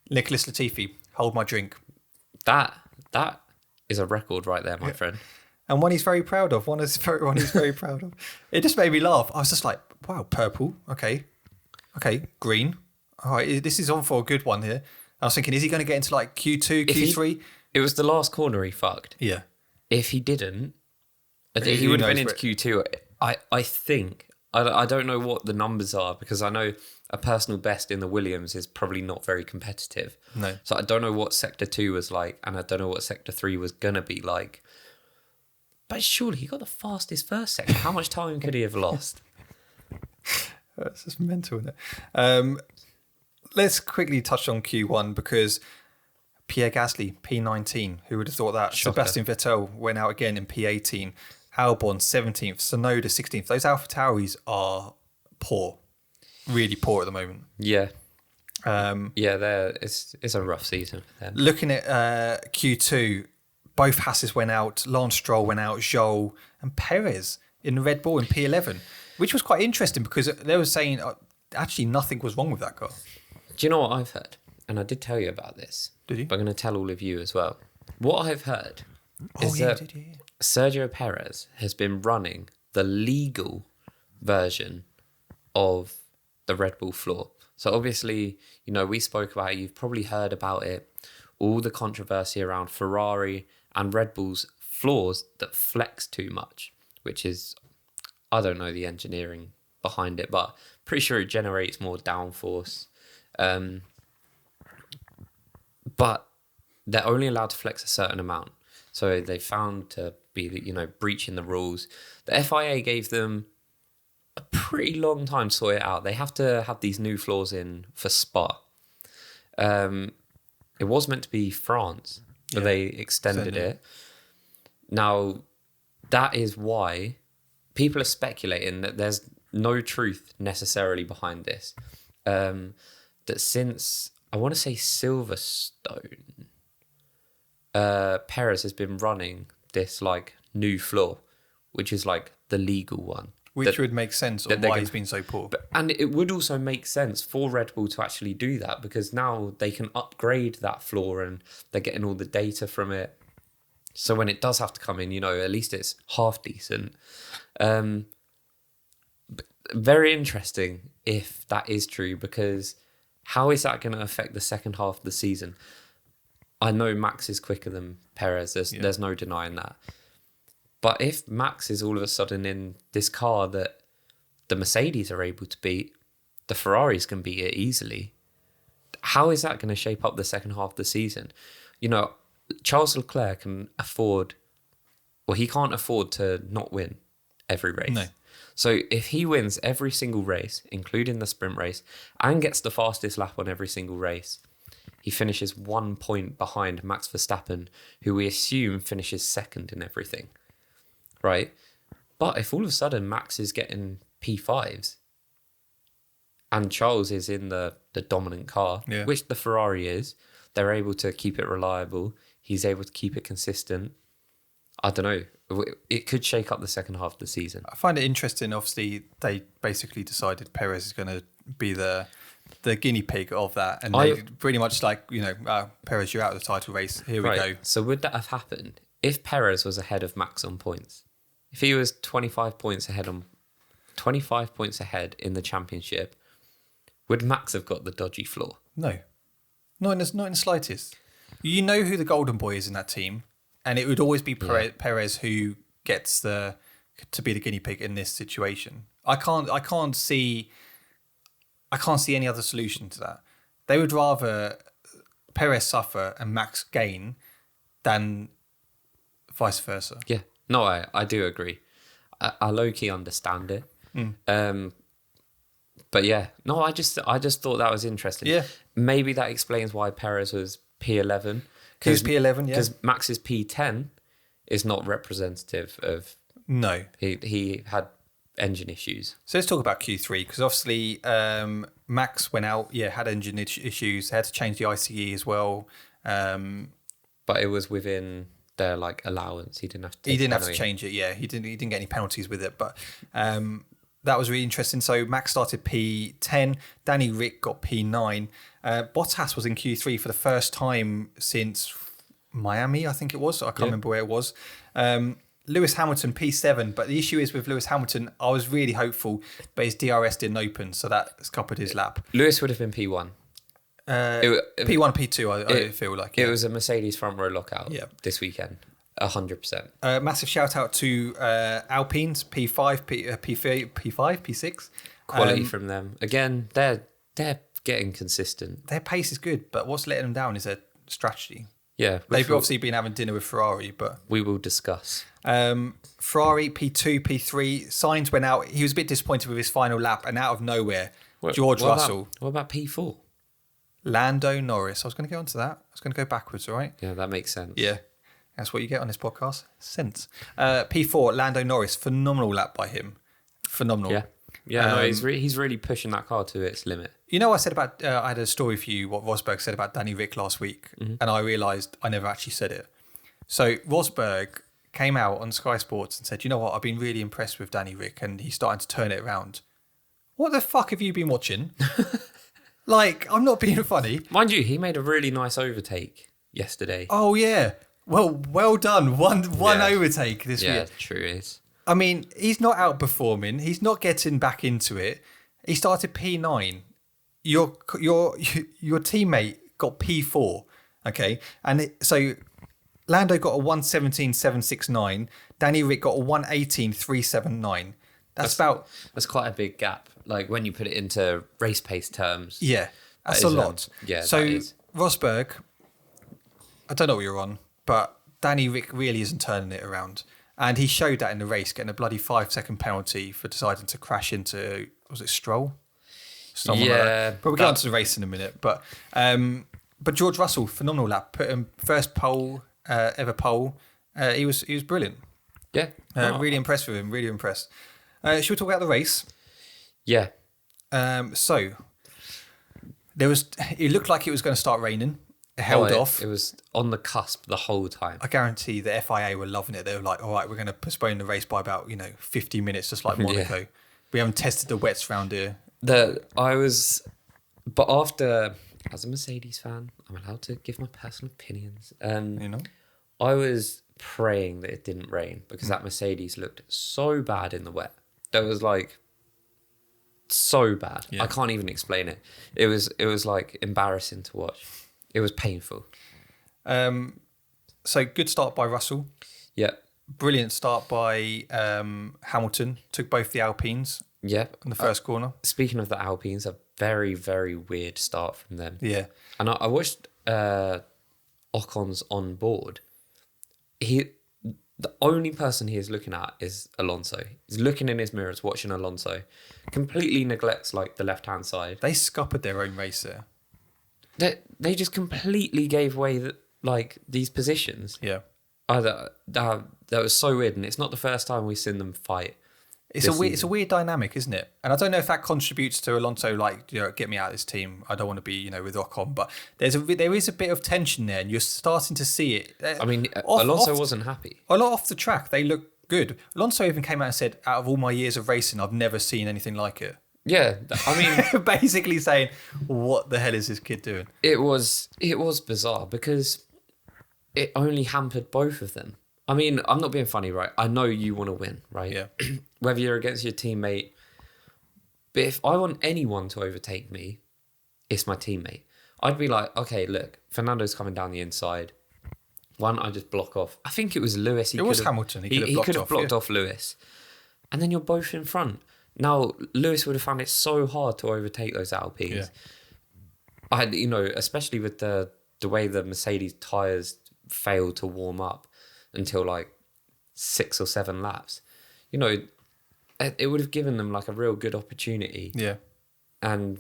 Nicholas Latifi, hold my drink. That is a record right there, my friend. And one he's very proud of. One he's very proud of. It just made me laugh. I was just like, wow, purple. Okay, green. All right, this is on for a good one here. I was thinking, is he going to get into like Q2, Q3? It was the last corner he fucked. Yeah. If he didn't, he would have been into Q2. I think. I don't know what the numbers are because I know a personal best in the Williams is probably not very competitive. No. So I don't know what Sector 2 was like and I don't know what Sector 3 was going to be like. But surely he got the fastest first sector. How much time could he have lost? That's just mental, isn't it? Let's quickly touch on Q1 because Pierre Gasly, P19. Who would have thought that? Shocker. Sebastian Vettel went out again in P18. Albon, 17th. Tsunoda, 16th. Those AlphaTauris are poor. Really poor at the moment. Yeah. It's a rough season for them. Looking at Q2, both Hasses went out. Lance Stroll went out. Zhou and Perez in the Red Bull in P11, which was quite interesting because they were saying actually nothing was wrong with that car. Do you know what I've heard? And I did tell you about this. Did you? But I'm going to tell all of you as well. What I've heard is that Sergio Perez has been running the legal version of the Red Bull floor. So obviously, we spoke about it. You've probably heard about it. All the controversy around Ferrari and Red Bull's floors that flex too much, which is, I don't know the engineering behind it, but pretty sure it generates more downforce. But they're only allowed to flex a certain amount. So they found to be, breaching the rules. The FIA gave them a pretty long time to sort it out. They have to have these new floors in for Spa. It was meant to be France, but they extended it. Now, that is why people are speculating that there's no truth necessarily behind this. That since, I want to say Silverstone, Perez has been running this new floor, which is the legal one. Which would make sense on why he's been so poor. And it would also make sense for Red Bull to actually do that because now they can upgrade that floor and they're getting all the data from it. So when it does have to come in, at least it's half decent. Very interesting if that is true because how is that going to affect the second half of the season? I know Max is quicker than Perez. There's no denying that. But if Max is all of a sudden in this car that the Mercedes are able to beat, the Ferraris can beat it easily, how is that going to shape up the second half of the season? Charles Leclerc can afford, he can't afford to not win every race. No. So if he wins every single race, including the sprint race, and gets the fastest lap on every single race, he finishes 1 point behind Max Verstappen, who we assume finishes second in everything. Right? But if all of a sudden Max is getting P5s and Charles is in the dominant car, which the Ferrari is, they're able to keep it reliable. He's able to keep it consistent. I don't know. It could shake up the second half of the season. I find it interesting. Obviously, they basically decided Perez is going to be the guinea pig of that, and they pretty much like, Perez, you're out of the title race. Here we go. So would that have happened if Perez was ahead of Max on points? If he was 25 points ahead in the championship, would Max have got the dodgy floor? No, not in the slightest. You know who the golden boy is in that team, and it would always be Perez who gets to be the guinea pig in this situation. I can't see any other solution to that. They would rather Perez suffer and Max gain than vice versa. Yeah, no, I do agree. I low-key understand it. But yeah, no, I just thought that was interesting. Yeah. Maybe that explains why Perez was P11. He was P11, yeah. Because Max's P10 is not representative of... No. He had engine issues. So let's talk about Q3, because obviously Max went out, had engine issues, had to change the ICE as well. But it was within their allowance. He didn't have to. He didn't have to change it. Yeah, he didn't get any penalties with it. But that was really interesting. So Max started P10. Danny Rick got P9. Bottas was in Q3 for the first time since Miami, I think it was. I can't remember where it was. Lewis Hamilton P7, but the issue is with Lewis Hamilton, I was really hopeful, but his DRS didn't open, so that scuppered his lap. Lewis would have been P1. P1, P2, I feel like. It was a Mercedes front row lockout this weekend, 100%. Massive shout out to Alpines, P5, P5, P6. Quality from them. Again, they're getting consistent. Their pace is good, but what's letting them down is their strategy. Yeah. They've obviously been having dinner with Ferrari, but... We will discuss. Ferrari, P2, P3. Sainz went out. He was a bit disappointed with his final lap, and out of nowhere, George Russell. What about P4? Lando Norris. I was going to get onto that. I was going to go backwards, all right? Yeah, that makes sense. Yeah. That's what you get on this podcast. Sense. P4, Lando Norris. Phenomenal lap by him. Phenomenal. Yeah. Yeah, no, he's really pushing that car to its limit. You know, I said about, I had a story for you, what Rosberg said about Danny Rick last week, and I realised I never actually said it. So Rosberg came out on Sky Sports and said, you know what, I've been really impressed with Danny Rick, and he's starting to turn it around. What the fuck have you been watching? I'm not being funny. Mind you, he made a really nice overtake yesterday. Oh, yeah. Well done. One overtake this week. Yeah, true is. I mean, he's not outperforming. He's not getting back into it. He started P9. Your teammate got P4. Okay, so Lando got a 117.769. Danny Rick got a 118.379. That's quite a big gap. When you put it into race pace terms. Yeah, that's a lot. So that is. Rosberg, I don't know what you're on, but Danny Rick really isn't turning it around. And he showed that in the race, getting a bloody 5-second penalty for deciding to crash into, was it Stroll? Someone like that. But we'll get on to the race in a minute. But George Russell, phenomenal lap. Put him first pole, ever pole. He was brilliant. Yeah. Really impressed with him, really impressed. Should we talk about the race? Yeah. So, it looked like it was going to start raining. It held off. It was on the cusp the whole time. I guarantee the FIA were loving it. They were like, all right, we're going to postpone the race by about 50 minutes, just like Monaco. Yeah. We haven't tested the wets round here. But after, as a Mercedes fan, I'm allowed to give my personal opinions. I was praying that it didn't rain because that Mercedes looked so bad in the wet. That was so bad. Yeah. I can't even explain it. It was embarrassing to watch. It was painful. So good start by Russell. Yeah. Brilliant start by Hamilton. Took both the Alpines. Yeah. In the first corner. Speaking of the Alpines, a very, very weird start from them. Yeah. And I watched Ocon's on board. The only person he is looking at is Alonso. He's looking in his mirrors, watching Alonso. Completely neglects the left-hand side. They scuppered their own race there. They just completely gave away these positions. Yeah. That was so weird, and it's not the first time we've seen them fight. It's a weird dynamic, isn't it? And I don't know if that contributes to Alonso, like, get me out of this team. I don't want to be, with Ocon. But there is a bit of tension there, and you're starting to see it. I mean, Alonso wasn't happy. A lot off the track, they look good. Alonso even came out and said, out of all my years of racing, I've never seen anything like it. Yeah, I mean... basically saying, what the hell is this kid doing? It was bizarre because it only hampered both of them. I mean, I'm not being funny, right? I know you want to win, right? Yeah. Whether you're against your teammate. But if I want anyone to overtake me, it's my teammate. I'd be like, okay, look, Fernando's coming down the inside. One, I just block off. I think it was Lewis. It was Hamilton. He could have blocked off Lewis. And then you're both in front. Now, Lewis would have found it so hard to overtake those Alpines. Yeah. Especially with the way the Mercedes tyres failed to warm up until like 6 or 7 laps. It would have given them like a real good opportunity. Yeah. And,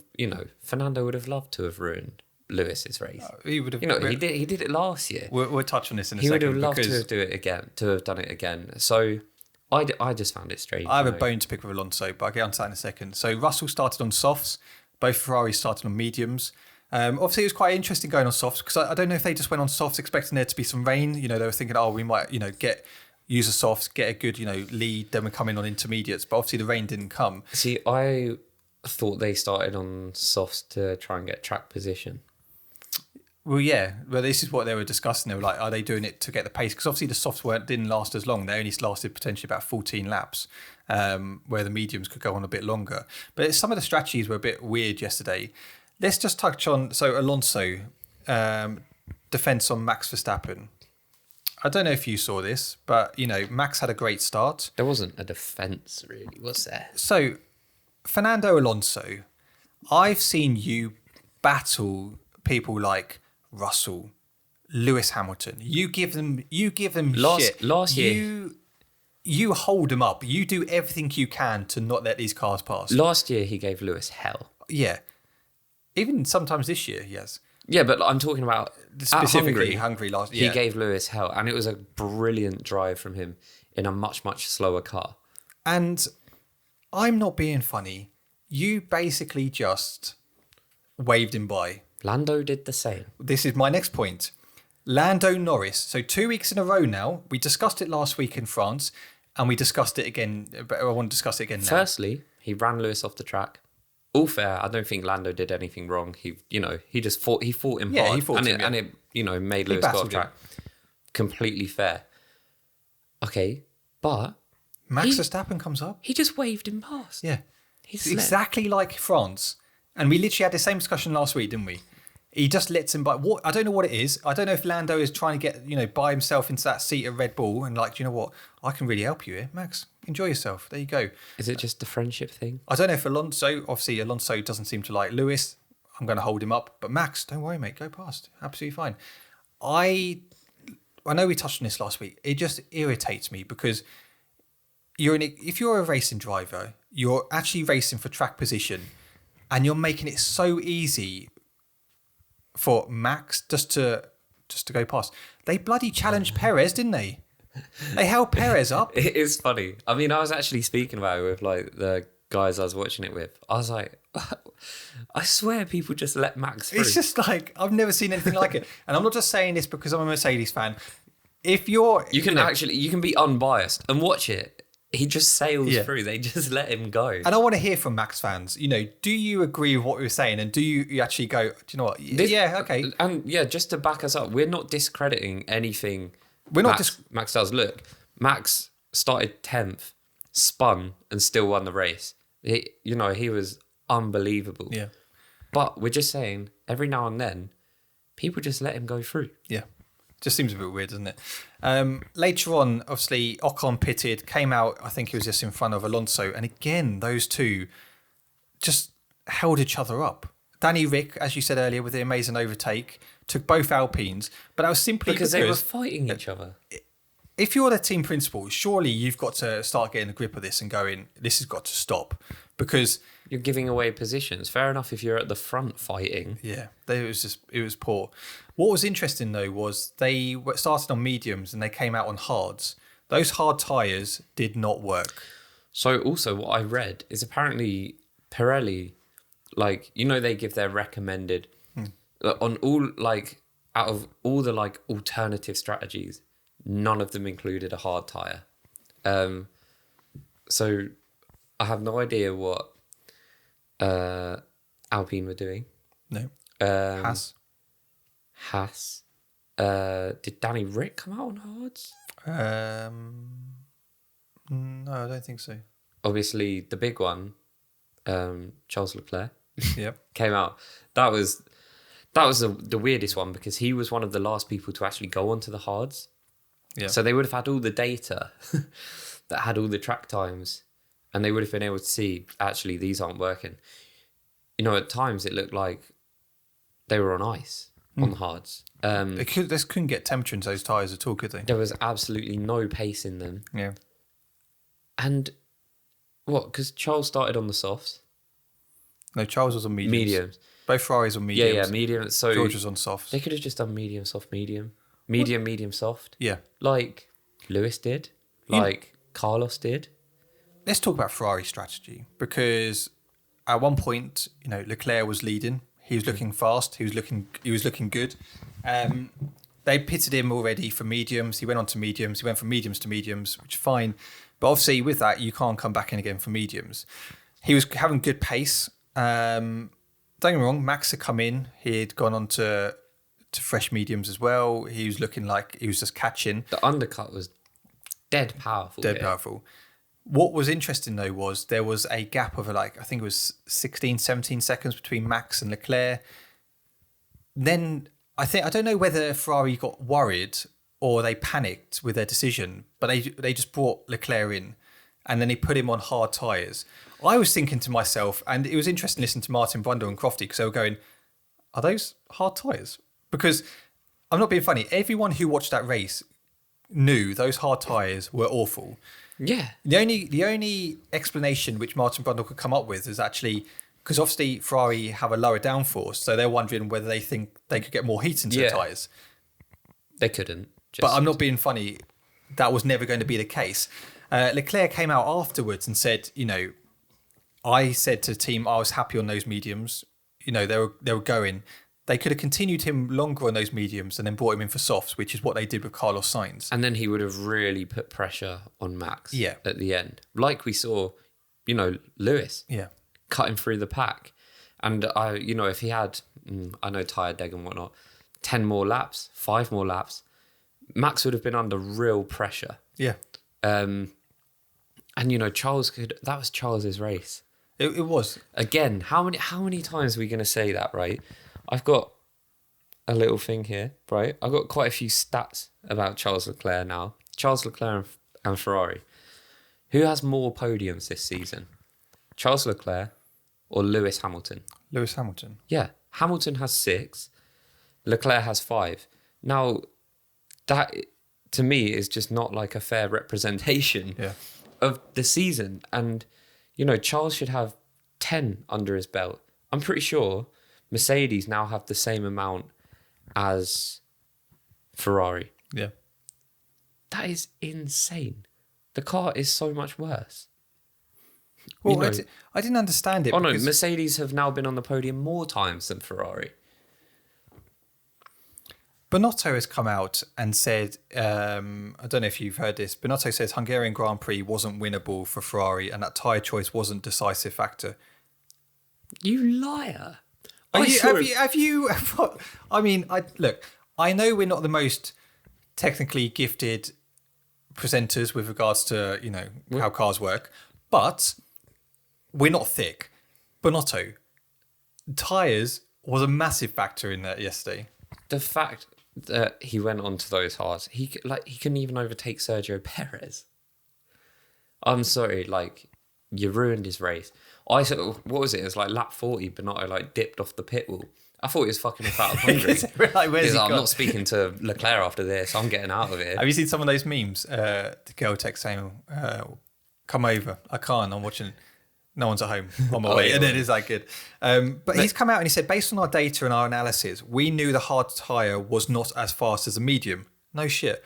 Fernando would have loved to have ruined Lewis's race. He would have. He did it last year. We'll touch on this in a second. He would have loved to have done it again. So I just found it strange. I have a bone to pick with Alonso, but I'll get onto that in a second. So Russell started on softs. Both Ferrari started on mediums. Obviously, it was quite interesting going on softs because I don't know if they just went on softs expecting there to be some rain. They were thinking, we might, use the softs, get a good, lead, then we're coming on intermediates. But obviously, the rain didn't come. See, I thought they started on softs to try and get track position. Well, yeah. Well, this is what they were discussing. They were like, are they doing it to get the pace? Because obviously the softs didn't last as long. They only lasted potentially about 14 laps, where the mediums could go on a bit longer. But some of the strategies were a bit weird yesterday. Let's just touch on, Alonso, defence on Max Verstappen. I don't know if you saw this, but, Max had a great start. There wasn't a defence, really, was there? So, Fernando Alonso, I've seen you battle people like Russell, Lewis Hamilton. You give them shit. Last year, you hold them up. You do everything you can to not let these cars pass. Last year, he gave Lewis hell. Yeah. Even sometimes this year, yes. Yeah, but I'm talking about specifically Hungary last year. He gave Lewis hell, and it was a brilliant drive from him in a much, much slower car. And I'm not being funny. You basically just waved him by. Lando did the same. This is my next point. Lando Norris. So 2 weeks in a row now. We discussed it last week in France, and we discussed it again. But I want to discuss it again now. Firstly, he ran Lewis off the track. All fair. I don't think Lando did anything wrong. He just fought. He fought him hard. He fought him, and it made Lewis go off track. Completely fair. Okay, but Max Verstappen comes up. He just waved him past. Yeah, it's exactly like France. And we literally had the same discussion last week, didn't we? He just lets him by. What I don't know what it is. I don't know if Lando is trying to get buy himself into that seat at Red Bull and like, you know what? I can really help you here, Max. Enjoy yourself. There you go. Is it just the friendship thing? I don't know if Alonso doesn't seem to like Lewis. I'm going to hold him up. But Max, don't worry, mate. Go past. Absolutely fine. I know we touched on this last week. It just irritates me because if you're a racing driver, you're actually racing for track position and you're making it so easy for Max just to go past. They bloody challenged Perez, didn't they? They held Perez up. It is funny. I mean, I was actually speaking about it with like the guys I was watching it with. I was like, I swear people just let Max through. It's just like, I've never seen anything like it. And I'm not just saying this because I'm a Mercedes fan. If you can be unbiased and watch it. He just sails through. They just let him go. And I want to hear from Max fans. Do you agree with what we were saying? And do you actually go, do you know what? Okay. And just to back us up, we're not discrediting anything Max does. Look, Max started 10th, spun, and still won the race. He was unbelievable. Yeah. But we're just saying, every now and then, people just let him go through. Yeah. Just seems a bit weird, doesn't it? Later on, obviously, Ocon pitted, came out, I think he was just in front of Alonso. And again, those two just held each other up. Danny Rick, as you said earlier, with the amazing overtake, took both Alpines. But that was simply because they were fighting each other. If you're the team principal, surely you've got to start getting a grip of this and going, this has got to stop. Because you're giving away positions. Fair enough if you're at the front fighting. Yeah, it was poor. What was interesting though was they started on mediums and they came out on hards. Those hard tyres did not work. So also what I read is apparently Pirelli, like, you know, they give their recommended on all, like, out of all the like alternative strategies, none of them included a hard tire. So I have no idea what Alpine were doing. No. Haas. Did Danny Rick come out on hards? No, I don't think so. Obviously, the big one, Charles Leclerc, Yep. came out. That was the weirdest one because he was one of the last people to actually go onto the hards. Yeah. So they would have had all the data that had all the track times, and they would have been able to see, actually, these aren't working. You know, at times it looked like they were on ice on the hards. They couldn't get temperature into those tyres at all, could they? There was absolutely no pace in them. Yeah. And what? Because Charles started on the softs. No, Charles was on mediums. Mediums. Both Ferraris on mediums. Yeah, medium. So George was on softs. they could have just done medium, soft, medium. Medium, soft. Yeah. Like Lewis did. Like Carlos did. Let's talk about Ferrari strategy, because at one point, you know, Leclerc was leading. He was looking fast. He was looking good. They pitted him already for mediums. He went on to mediums. He went from mediums to mediums, which is fine. But obviously with that, you can't come back in again for mediums. He was having good pace. Don't get me wrong, Max had come in. He had gone on to fresh mediums as well. He was looking like he was just catching. The undercut was dead powerful. Powerful. What was interesting though was there was a gap of I think it was 16, 17 seconds between Max and Leclerc. Then I don't know whether Ferrari got worried or they panicked with their decision, but they just brought Leclerc in and then they put him on hard tyres. I was thinking to myself, and it was interesting listening to Martin Brundle and Crofty, because they were going, are those hard tyres? Because I'm not being funny. Everyone who watched that race knew those hard tyres were awful. Yeah. The only explanation which Martin Brundle could come up with is actually because obviously Ferrari have a lower downforce, so they're wondering whether they think they could get more heat into the tyres. They couldn't. But I'm not being funny. That was never going to be the case. Leclerc came out afterwards and said, you know, I said to the team I was happy on those mediums. You know, they were going. They could have continued him longer on those mediums and then brought him in for softs, which is what they did with Carlos Sainz. And then he would have really put pressure on Max at the end. Like we saw, you know, Lewis cutting through the pack. And, if he had, I know tyre deg and whatnot, 10 more laps, 5 more laps, Max would have been under real pressure. Yeah. And, that was Charles's race. It was. Again, how many times are we going to say that, right? I've got a little thing here, right? I've got quite a few stats about Charles Leclerc now. Charles Leclerc and Ferrari. Who has more podiums this season? Charles Leclerc or Lewis Hamilton? Lewis Hamilton. Yeah. Hamilton has 6. Leclerc has 5. Now, that, to me, is just not like a fair representation of the season. And, Charles should have 10 under his belt. I'm pretty sure Mercedes now have the same amount as Ferrari. Yeah. That is insane. The car is so much worse. Well, I didn't understand it. Oh, no, Mercedes have now been on the podium more times than Ferrari. Bonotto has come out and said, I don't know if you've heard this, Bonotto says Hungarian Grand Prix wasn't winnable for Ferrari and that tyre choice wasn't a decisive factor. You liar. Have you? I mean, look, I know we're not the most technically gifted presenters with regards to, how cars work, but we're not thick. Bonotto, tyres was a massive factor in that yesterday. The fact that he went onto those hards, he couldn't even overtake Sergio Perez. I'm sorry, you ruined his race. What was it? It was lap 40, Bonotto dipped off the pit wall. I thought he was fucking us out of Hungary. I'm not speaking to Leclerc after this. I'm getting out of here. Have you seen some of those memes? The girl text saying, come over. I can't. I'm watching. No one's at home. On my way. And it is good. But he's come out and he said, based on our data and our analysis, we knew the hard tyre was not as fast as a medium. No shit.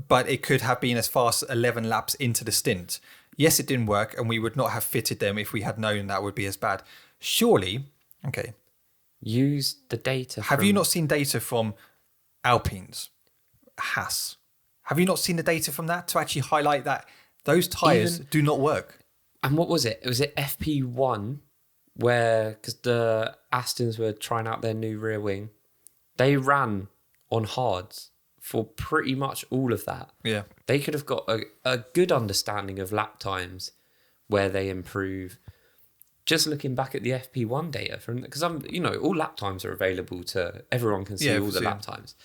But it could have been as fast as 11 laps into the stint. Yes, it didn't work, and we would not have fitted them if we had known that would be as bad. Surely, okay. Use the data. Have you not seen data from Alpines, Haas? Have you not seen the data from that to actually highlight that those tyres do not work? And what was it? Was it FP1 where, because the Astons were trying out their new rear wing, they ran on hards for pretty much all of that. Yeah. They could have got a good understanding of lap times where they improve. Just looking back at the FP1 data, because all lap times are available to everyone can see all the lap times.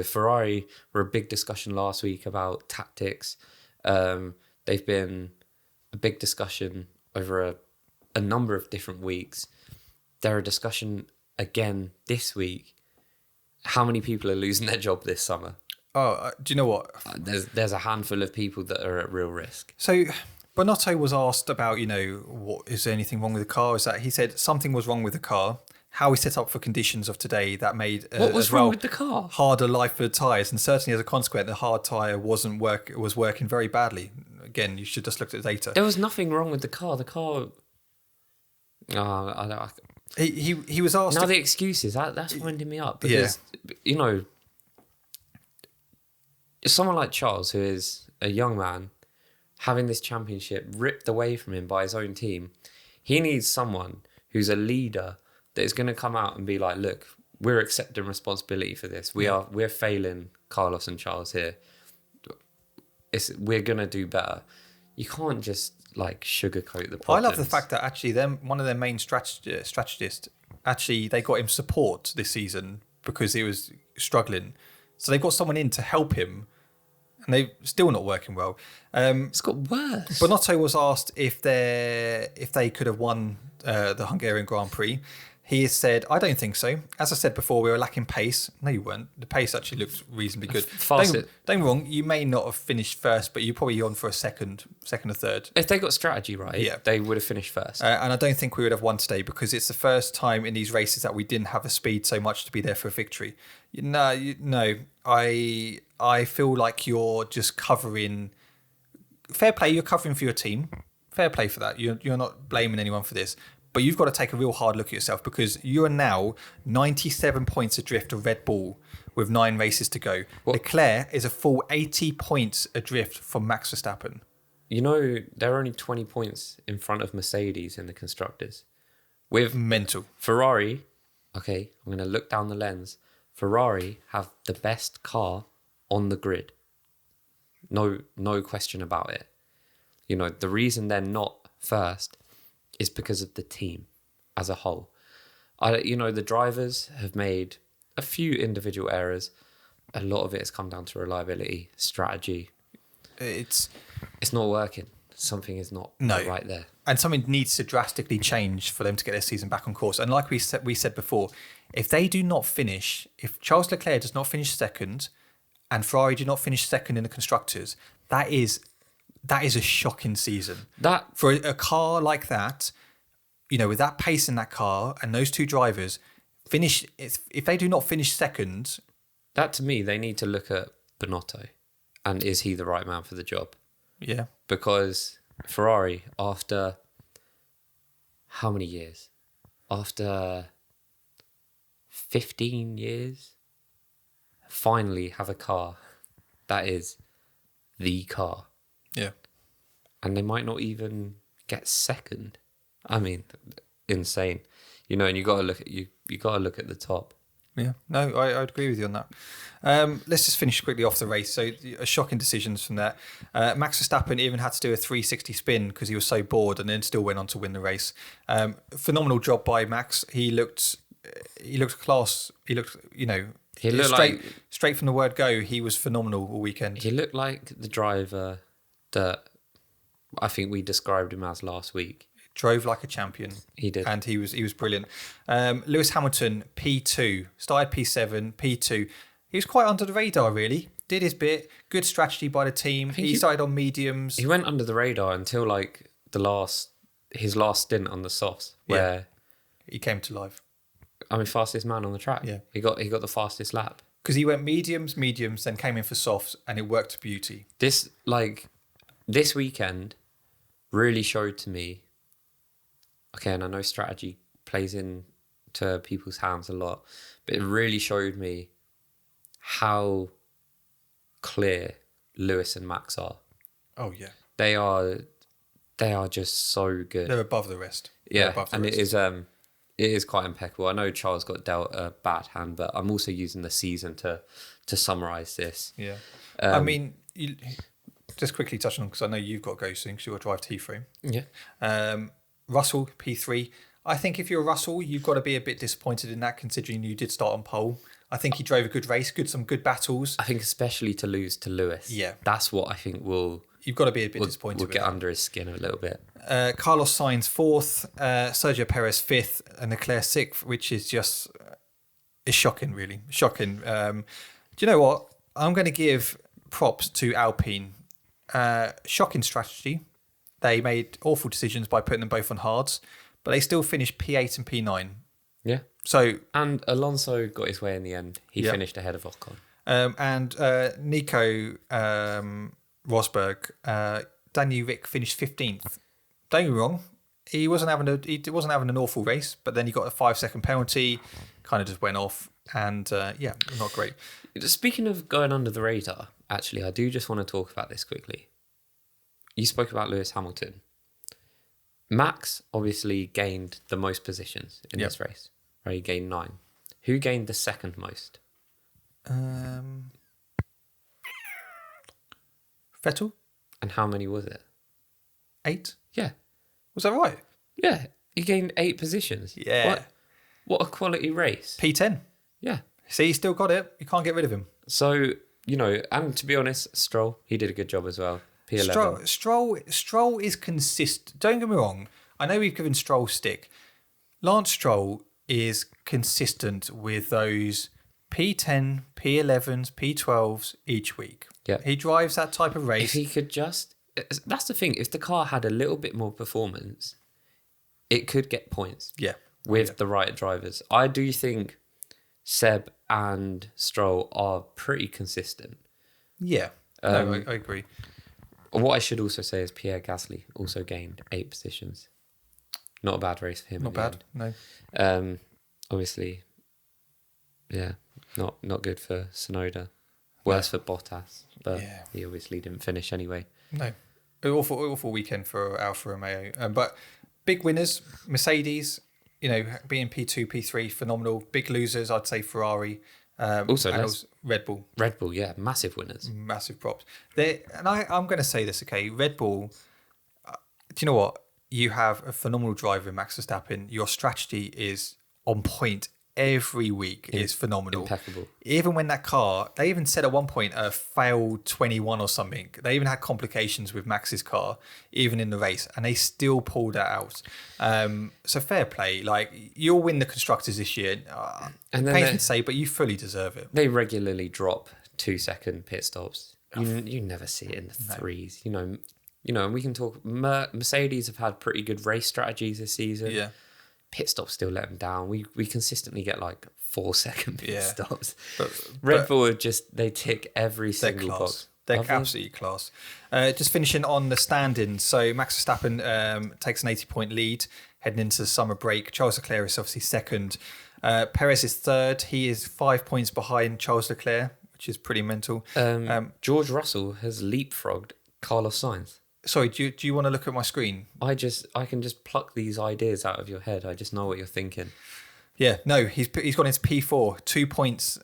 Ferrari were a big discussion last week about tactics. They've been a big discussion over a number of different weeks. They're a discussion again this week. How many people are losing their job this summer? Do you know what? There's a handful of people that are at real risk. So Bonotto was asked about, what is there anything wrong with the car? He said something was wrong with the car. How we set up for conditions of today that made what was wrong with the car? Harder life for the tyres, and certainly as a consequence, the hard tyre was working very badly. Again, you should just look at the data. There was nothing wrong with the car. The car. He was asked. Now the excuses that's winding me up because someone like Charles, who is a young man, having this championship ripped away from him by his own team, he needs someone who's a leader that is going to come out and be like, look, we're accepting responsibility for this. We're failing Carlos and Charles here. We're going to do better. You can't just sugarcoat the problems. I love the fact that actually one of their main strategists, actually they got him support this season because he was struggling. So they've got someone in to help him, and they're still not working well. It's got worse. Bonotto was asked if they could have won the Hungarian Grand Prix. He has said, I don't think so. As I said before, we were lacking pace. No, you weren't. The pace actually looked reasonably good. Don't get me wrong, you may not have finished first, but you're probably on for a second or third. If they got strategy right, they would have finised first. And I don't think we would have won today because it's the first time in these races that we didn't have the speed so much to be there for a victory. No. I feel like you're just covering... Fair play, you're covering for your team. Fair play for that. You're not blaming anyone for this. But you've got to take a real hard look at yourself because you are now 97 points adrift of Red Bull with 9 races to go. Leclerc is a full 80 points adrift from Max Verstappen. They're only 20 points in front of Mercedes in the constructors. With mental. Ferrari, okay, I'm going to look down the lens. Ferrari have the best car on the grid. No question about it. The reason they're not first is because of the team as a whole. The drivers have made a few individual errors. A lot of it has come down to reliability, strategy. It's not working. Something is not right there. And something needs to drastically change for them to get their season back on course. And like we said before, if they do not finish, if Charles Leclerc does not finish second and Ferrari do not finish second in the constructors, that is a shocking season. That for a car like that, with that pace in that car and those two drivers finish. If they do not finish second, that to me they need to look at Bonotto, and is he the right man for the job? Yeah, because Ferrari, after how many years? After 15 years, finally have a car that is the car. Yeah. And they might not even get second. I mean, insane. And you got to look at you got to look at the top. Yeah. No, I'd agree with you on that. Let's just finish quickly off the race. So, shocking decisions from that. Max Verstappen even had to do a 360 spin because he was so bored, and then still went on to win the race. Phenomenal job by Max. He looked class. He looked, he looked straight from the word go. He was phenomenal all weekend. He looked like the driver that I think we described him as last week. Drove like a champion. He did. And he was brilliant. Lewis Hamilton, P2. Started P7, P2. He was quite under the radar, really. Did his bit. Good strategy by the team. He started on mediums. He went under the radar until his last stint on the softs, where he came to life. fastest man on the track. Yeah. He got the fastest lap. Because he went mediums, then came in for softs, and it worked to beauty. This weekend really showed to me. Okay, and I know strategy plays into people's hands a lot, but it really showed me how clear Lewis and Max are. Oh yeah, they are just so good. They're above the rest. It is quite impeccable. I know Charles got dealt a bad hand, but I'm also using the season to summarise this. Yeah. I mean, just quickly touching on, because I know you've got to go soon because you've got to drive T3. Yeah. Russell, P3. I think if you're Russell, you've got to be a bit disappointed in that, considering you did start on pole. I think he drove a good race, some good battles. I think especially to lose to Lewis. Yeah. That's what I think You've got to be a bit disappointed We'll with get that. under his skin a little bit. Carlos Sainz 4th, Sergio Perez 5th, and Leclerc 6th, which is just it's shocking, really. Shocking. Do you know what? I'm going to give props to Alpine. Shocking strategy. They made awful decisions by putting them both on hards, but they still finished P8 and P9. Yeah. And Alonso got his way in the end. He finished ahead of Ocon. And Nico Rosberg, Daniel Rick finished 15th. Don't get me wrong, he wasn't having an awful race, but then he got a 5-second penalty, kind of just went off, and not great. Speaking of going under the radar, actually, I do just want to talk about this quickly. You spoke about Lewis Hamilton. Max obviously gained the most positions in this race. Right, he gained 9. Who gained the second most? Vettel. And how many was it? 8. Yeah. Was that right? Yeah, he gained 8 positions. Yeah. What a quality race. P10. Yeah. See, he still got it. You can't get rid of him. So, and to be honest, Stroll, he did a good job as well. P11. Stroll is consistent. Don't get me wrong. I know we've given Stroll stick. Lance Stroll is consistent with those P10, P11s, P12s each week. Yeah. He drives that type of race. If he could that's the thing. If the car had a little bit more performance, it could get points. Yeah. With the right drivers. I do think Seb and Stroll are pretty consistent. Yeah. I agree. What I should also say is Pierre Gasly also gained 8 positions. Not a bad race for him. Not bad, no. Obviously, not good for Tsunoda. Worse for Bottas, but he obviously didn't finish anyway. No. Awful weekend for Alfa Romeo. But big winners, Mercedes, being P2, P3, phenomenal. Big losers, I'd say Ferrari. Also Red Bull. Red Bull, yeah, massive winners. Massive props. I'm going to say this, okay? Red Bull, do you know what? You have a phenomenal driver in Max Verstappen. Your strategy is on point every week. Is phenomenal. Impeccable. Even when that car, they even said at one point, failed 21 or something. They even had complications with Max's car, even in the race, and they still pulled that out. So fair play. Like, you'll win the Constructors this year. And then painful to say, but you fully deserve it. They regularly drop 2-second pit stops. You never see it in the threes. And we can talk. Mercedes have had pretty good race strategies this season. Yeah. Pit stops still let them down. We consistently get like 4-second pit stops. But Red Bull they tick every single box. They're absolutely class. Just finishing on the standings. So Max Verstappen takes an 80-point lead heading into the summer break. Charles Leclerc is obviously second. Perez is third. He is 5 points behind Charles Leclerc, which is pretty mental. George Russell has leapfrogged Carlos Sainz. Sorry, do you want to look at my screen? I can just pluck these ideas out of your head. I just know what you're thinking. Yeah, no, he's gone into P4, 2 points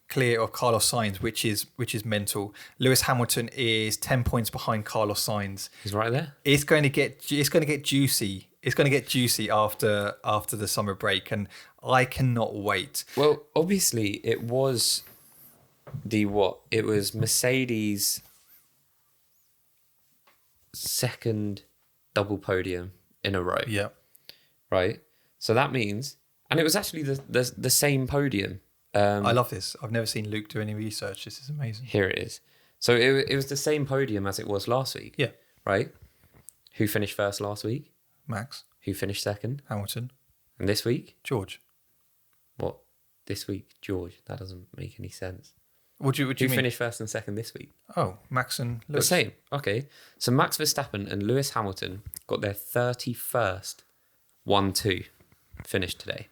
clear of Carlos Sainz, which is mental. Lewis Hamilton is 10 points behind Carlos Sainz. He's right there. It's going to get juicy. It's going to get juicy after the summer break, and I cannot wait. Well, obviously, it was It was Mercedes' second double podium in a row. Yeah. Right? So that means... And it was actually the same podium. I love this. I've never seen Luke do any research. This is amazing. Here it is. So it was the same podium as it was last week. Yeah. Right? Who finished first last week? Max. Who finished second? Hamilton. And this week? George. What? this week, George. That doesn't make any sense. What do you mean? Finished first and second this week? Oh, Max and Lewis. The same. Okay. So Max Verstappen and Lewis Hamilton got their 31st 1-2 finish today.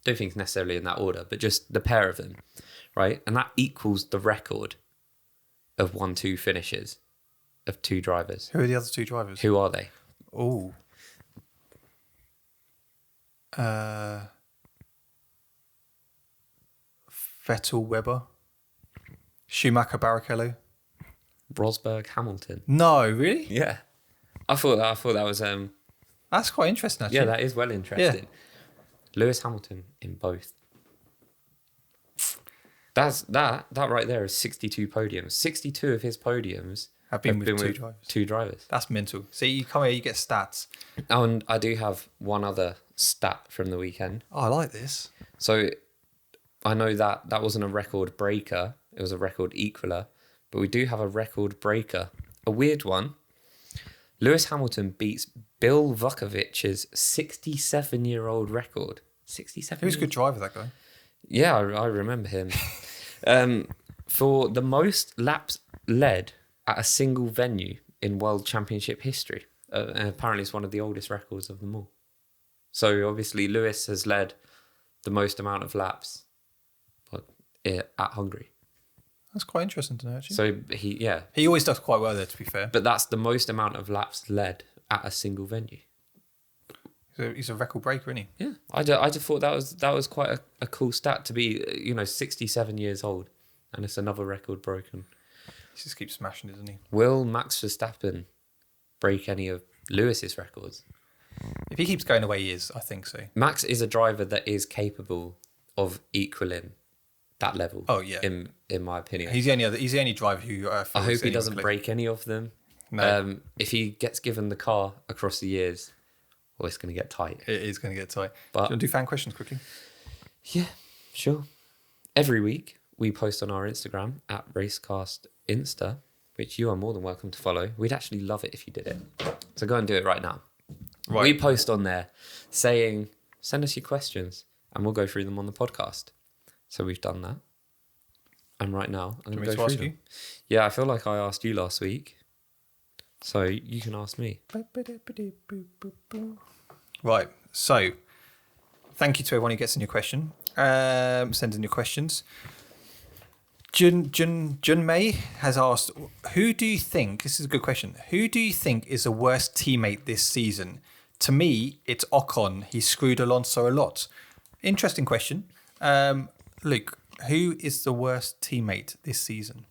Don't think it's necessarily in that order, but just the pair of them, right? And that equals the record of 1-2 finishes of two drivers. Who are the other two drivers? Who are they? Oh. Vettel, Webber, Schumacher, Barrichello, Rosberg, Hamilton. No, really? Yeah. I thought that was That's quite interesting, actually. yeah, that is well interesting. Yeah. Lewis Hamilton in both. That right there is 62 podiums. 62 of his podiums have been with two drivers. That's mental. See, you come here, you get stats. Oh, and I do have one other stat from the weekend. Oh, I like this. So I know that wasn't a record breaker. It was a record equaler. But we do have a record breaker. A weird one. Lewis Hamilton beats Bill Vukovic's 67-year-old record. 67 He was a good driver, that guy. Yeah, I remember him. For the most laps led at a single venue in World Championship history. And apparently it's one of the oldest records of them all. So obviously Lewis has led the most amount of laps at Hungary. That's quite interesting to know, actually. So he always does quite well there, to be fair. But that's the most amount of laps led at a single venue. So he's a record breaker, isn't he? Yeah, I just thought that was quite a cool stat to be 67 years old, and it's another record broken. He just keeps smashing it, doesn't he? Will Max Verstappen break any of Lewis's records? If he keeps going the way he is, I think so. Max is a driver that is capable of equaling that level. Oh yeah, in my opinion, he's the only driver who. I hope he doesn't break any of them. No. If he gets given the car across the years, well, it's going to get tight. It is going to get tight. But, do you want to do fan questions quickly? Yeah, sure. Every week we post on our Instagram at Racecast Insta, which you are more than welcome to follow. We'd actually love it if you did it. So go and do it right now. Right. We post on there saying, send us your questions and we'll go through them on the podcast. So we've done that. And right now, I'm going to go through them. Yeah, I feel like I asked you last week. So you can ask me. Right. So thank you to everyone who gets in your question. Send in your questions. Jun May has asked, who do you think, this is a good question, who do you think is the worst teammate this season? To me, it's Ocon. He screwed Alonso a lot. Interesting question. Luke, who is the worst teammate this season?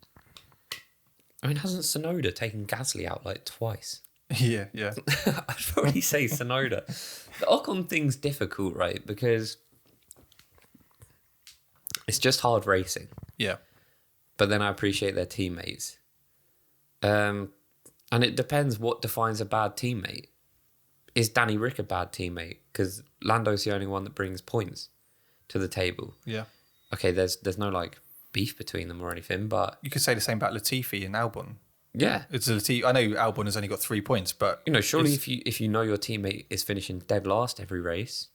I mean, hasn't Tsunoda taken Gasly out like twice? Yeah. I'd probably say Tsunoda. The Ocon thing's difficult, right? Because it's just hard racing. Yeah. But then I appreciate their teammates. And it depends what defines a bad teammate. Is Danny Rick a bad teammate? Because Lando's the only one that brings points to the table. Yeah. Okay, there's no like beef between them or anything, but you could say the same about Latifi and Albon. Yeah, it's Latifi. I know Albon has only got 3 points, but surely if you know your teammate is finishing dead last every race,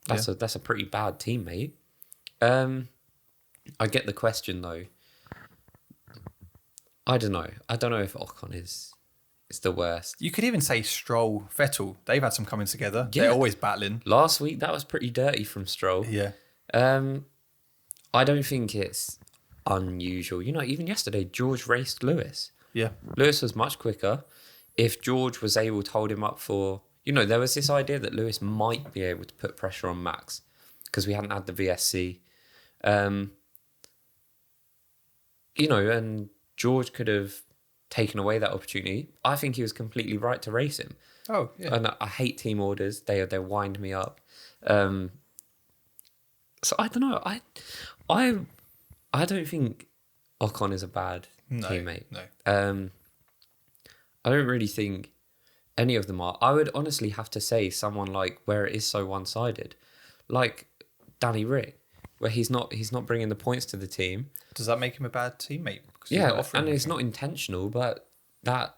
that's a pretty bad teammate. I get the question though. I don't know if Ocon is the worst. You could even say Stroll, Vettel. They've had some coming together. Yeah. They're always battling. Last week that was pretty dirty from Stroll. Yeah. I don't think it's unusual. Even yesterday, George raced Lewis. Yeah. Lewis was much quicker. If George was able to hold him up for... there was this idea that Lewis might be able to put pressure on Max because we hadn't had the VSC. And George could have taken away that opportunity. I think he was completely right to race him. Oh, yeah. And I hate team orders. They wind me up. So I don't know. I don't think Ocon is a bad teammate. No. I don't really think any of them are. I would honestly have to say someone like where it is so one-sided, like Danny Rick, where he's not bringing the points to the team. Does that make him a bad teammate? Yeah, and it's not intentional, but that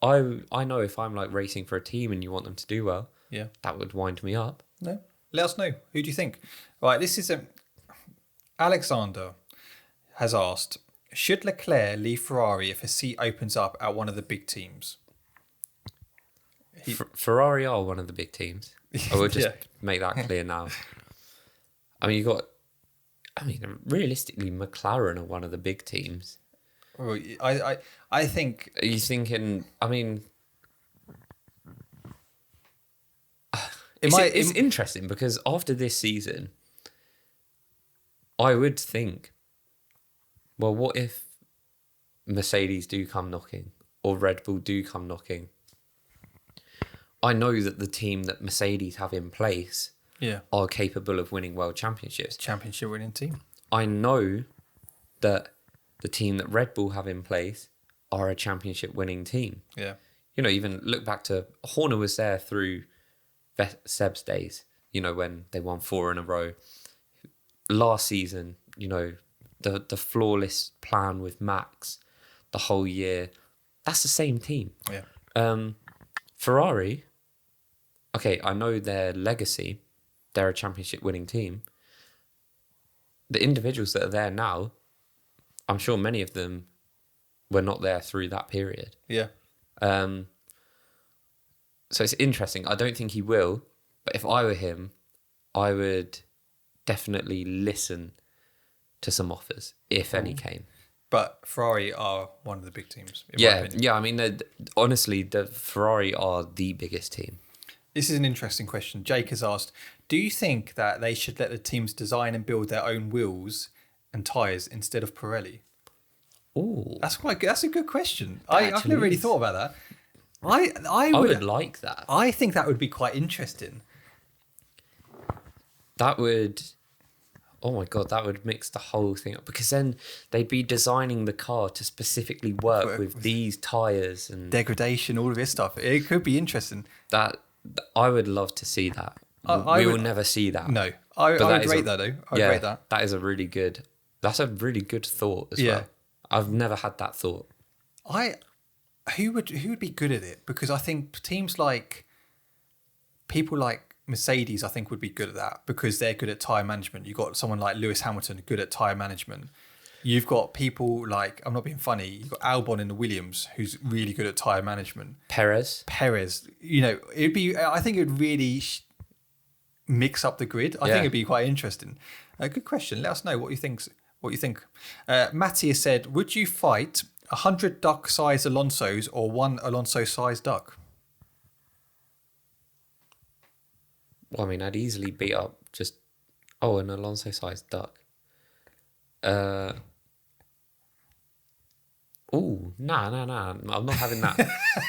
I know if I'm like racing for a team and you want them to do well, yeah, that would wind me up. No, Let us know. Who do you think? Right, this is Alexander has asked, should Leclerc leave Ferrari if a seat opens up at one of the big teams? Ferrari are one of the big teams. I will just make that clear now. I mean, realistically, McLaren are one of the big teams. Well, I think... Are you thinking... I mean... It's interesting because after this season, I would think, well, what if Mercedes do come knocking or Red Bull do come knocking? I know that the team that Mercedes have in place are capable of winning world championships. Championship winning team. I know that the team that Red Bull have in place are a championship winning team. Yeah. You know, even look back to Horner was there through Seb's days, you know, when they won 4 in a row. Last season, you know, the flawless plan with Max the whole year, that's the same team. Yeah. Ferrari, okay, I know their legacy, they're a championship winning team. The individuals that are there now, I'm sure many of them were not there through that period. Yeah. So it's interesting. I don't think he will, but if I were him, I would definitely listen to some offers, if any came. But Ferrari are one of the big teams, in my opinion. Yeah. I mean, honestly, the Ferrari are the biggest team. This is an interesting question. Jake has asked, do you think that they should let the teams design and build their own wheels and tyres instead of Pirelli? Oh, That's a good question. I've never really thought about that. I would like that. I think that would be quite interesting. That would... Oh my God, that would mix the whole thing up. Because then they'd be designing the car to specifically work with these tyres and... Degradation, all of this stuff. It could be interesting. That I would love to see that. We will never see that. No. I would rate that, though. I would rate that. That is a really good... That's a really good thought as well. I've never had that thought. Who would be good at it? Because I think teams like... People like Mercedes, I think, would be good at that because they're good at tyre management. You've got someone like Lewis Hamilton, good at tyre management. You've got people like, I'm not being funny, you've got Albon in the Williams, who's really good at tyre management. Perez, you know, I think it would really mix up the grid. I think it'd be quite interesting. Good question. Let us know what you think. Matty has said, would you fight 100 duck-sized Alonsos or one Alonso-sized duck? Well, I mean, I'd easily beat up an Alonso-sized duck. Nah. I'm not having that.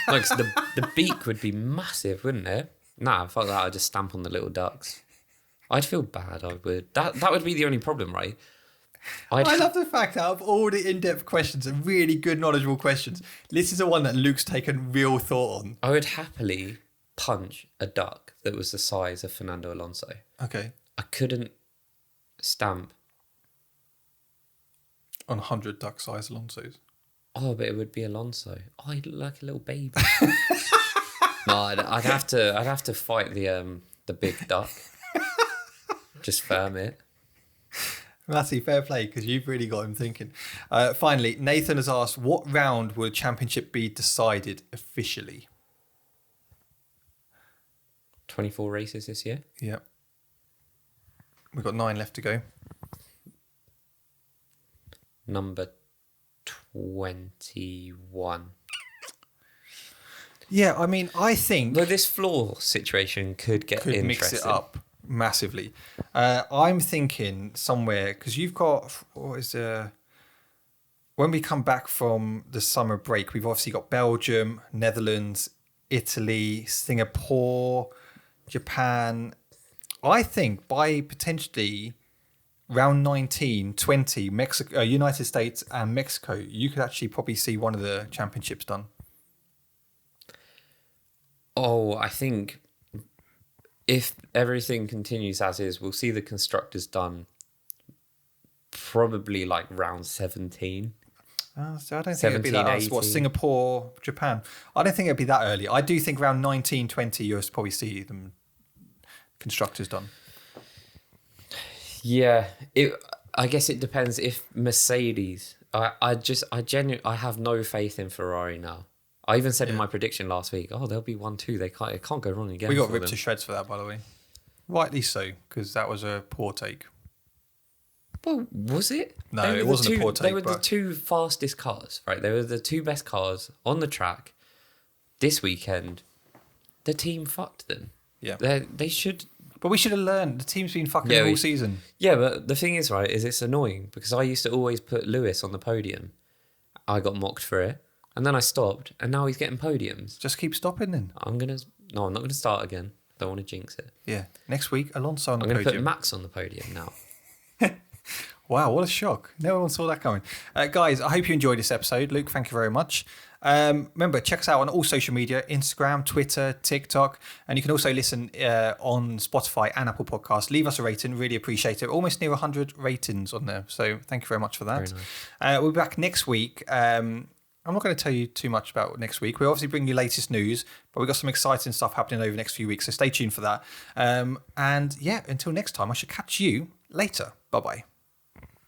Like, the beak would be massive, wouldn't it? Nah, fuck that. I'd just stamp on the little ducks. I'd feel bad. I would. That would be the only problem, right? I love the fact that out of all the in-depth questions and really good, knowledgeable questions, this is the one that Luke's taken real thought on. I would happily punch a duck that was the size of Fernando Alonso. Okay. I couldn't stamp on 100 duck-sized Alonsos. Oh, but it would be Alonso. Oh, he'd look like a little baby. No, I'd have to fight the big duck. Just firm it. Matty, fair play, because you've really got him thinking. Finally, Nathan has asked, what round will the championship be decided officially? 24 races this year? Yep. We've got 9 left to go. Number 21. Yeah, I mean, I think... Well, this floor situation could interesting. Mix it up massively. I'm thinking somewhere, because you've got... when we come back from the summer break, we've obviously got Belgium, Netherlands, Italy, Singapore, Japan. I think by potentially round 19, 20, Mexico, United States and Mexico, you could actually probably see one of the championships done. Oh, I think if everything continues as is, we'll see the constructors done probably like round 17. So I don't think it'd be that early. What, Singapore, Japan? I don't think it'd be that early. I do think around 19, 20, you'll probably see them constructors done. Yeah, I guess it depends if Mercedes. I have no faith in Ferrari now. I even said in my prediction last week, they'll be 1-2. It can't go wrong again. We got ripped to shreds for that, by the way. Rightly so, because that was a poor take. Well, was it? No, it wasn't a poor take. They were the two fastest cars, right? They were the two best cars on the track. This weekend, the team fucked them. Yeah. They should... But we should have learned. The team's been fucking all season. Yeah, but the thing is, right, is it's annoying because I used to always put Lewis on the podium. I got mocked for it. And then I stopped, and now he's getting podiums. Just keep stopping then. I'm not going to start again. Don't want to jinx it. Yeah. Next week, Alonso on the podium. I'm going to put Max on the podium now. Wow, what a shock. No one saw that coming. Guys, I hope you enjoyed this episode. Luke, thank you very much. Remember, check us out on all social media, Instagram, Twitter, TikTok, and you can also listen on Spotify and Apple Podcasts. Leave us a rating, really appreciate it. Almost near 100 ratings on there, so thank you very much for that. Nice. We'll be back next week. I'm not going to tell you too much about next week. We'll obviously bring you latest news, but we've got some exciting stuff happening over the next few weeks, so stay tuned for that. And yeah, until next time, I should catch you later. Bye-bye.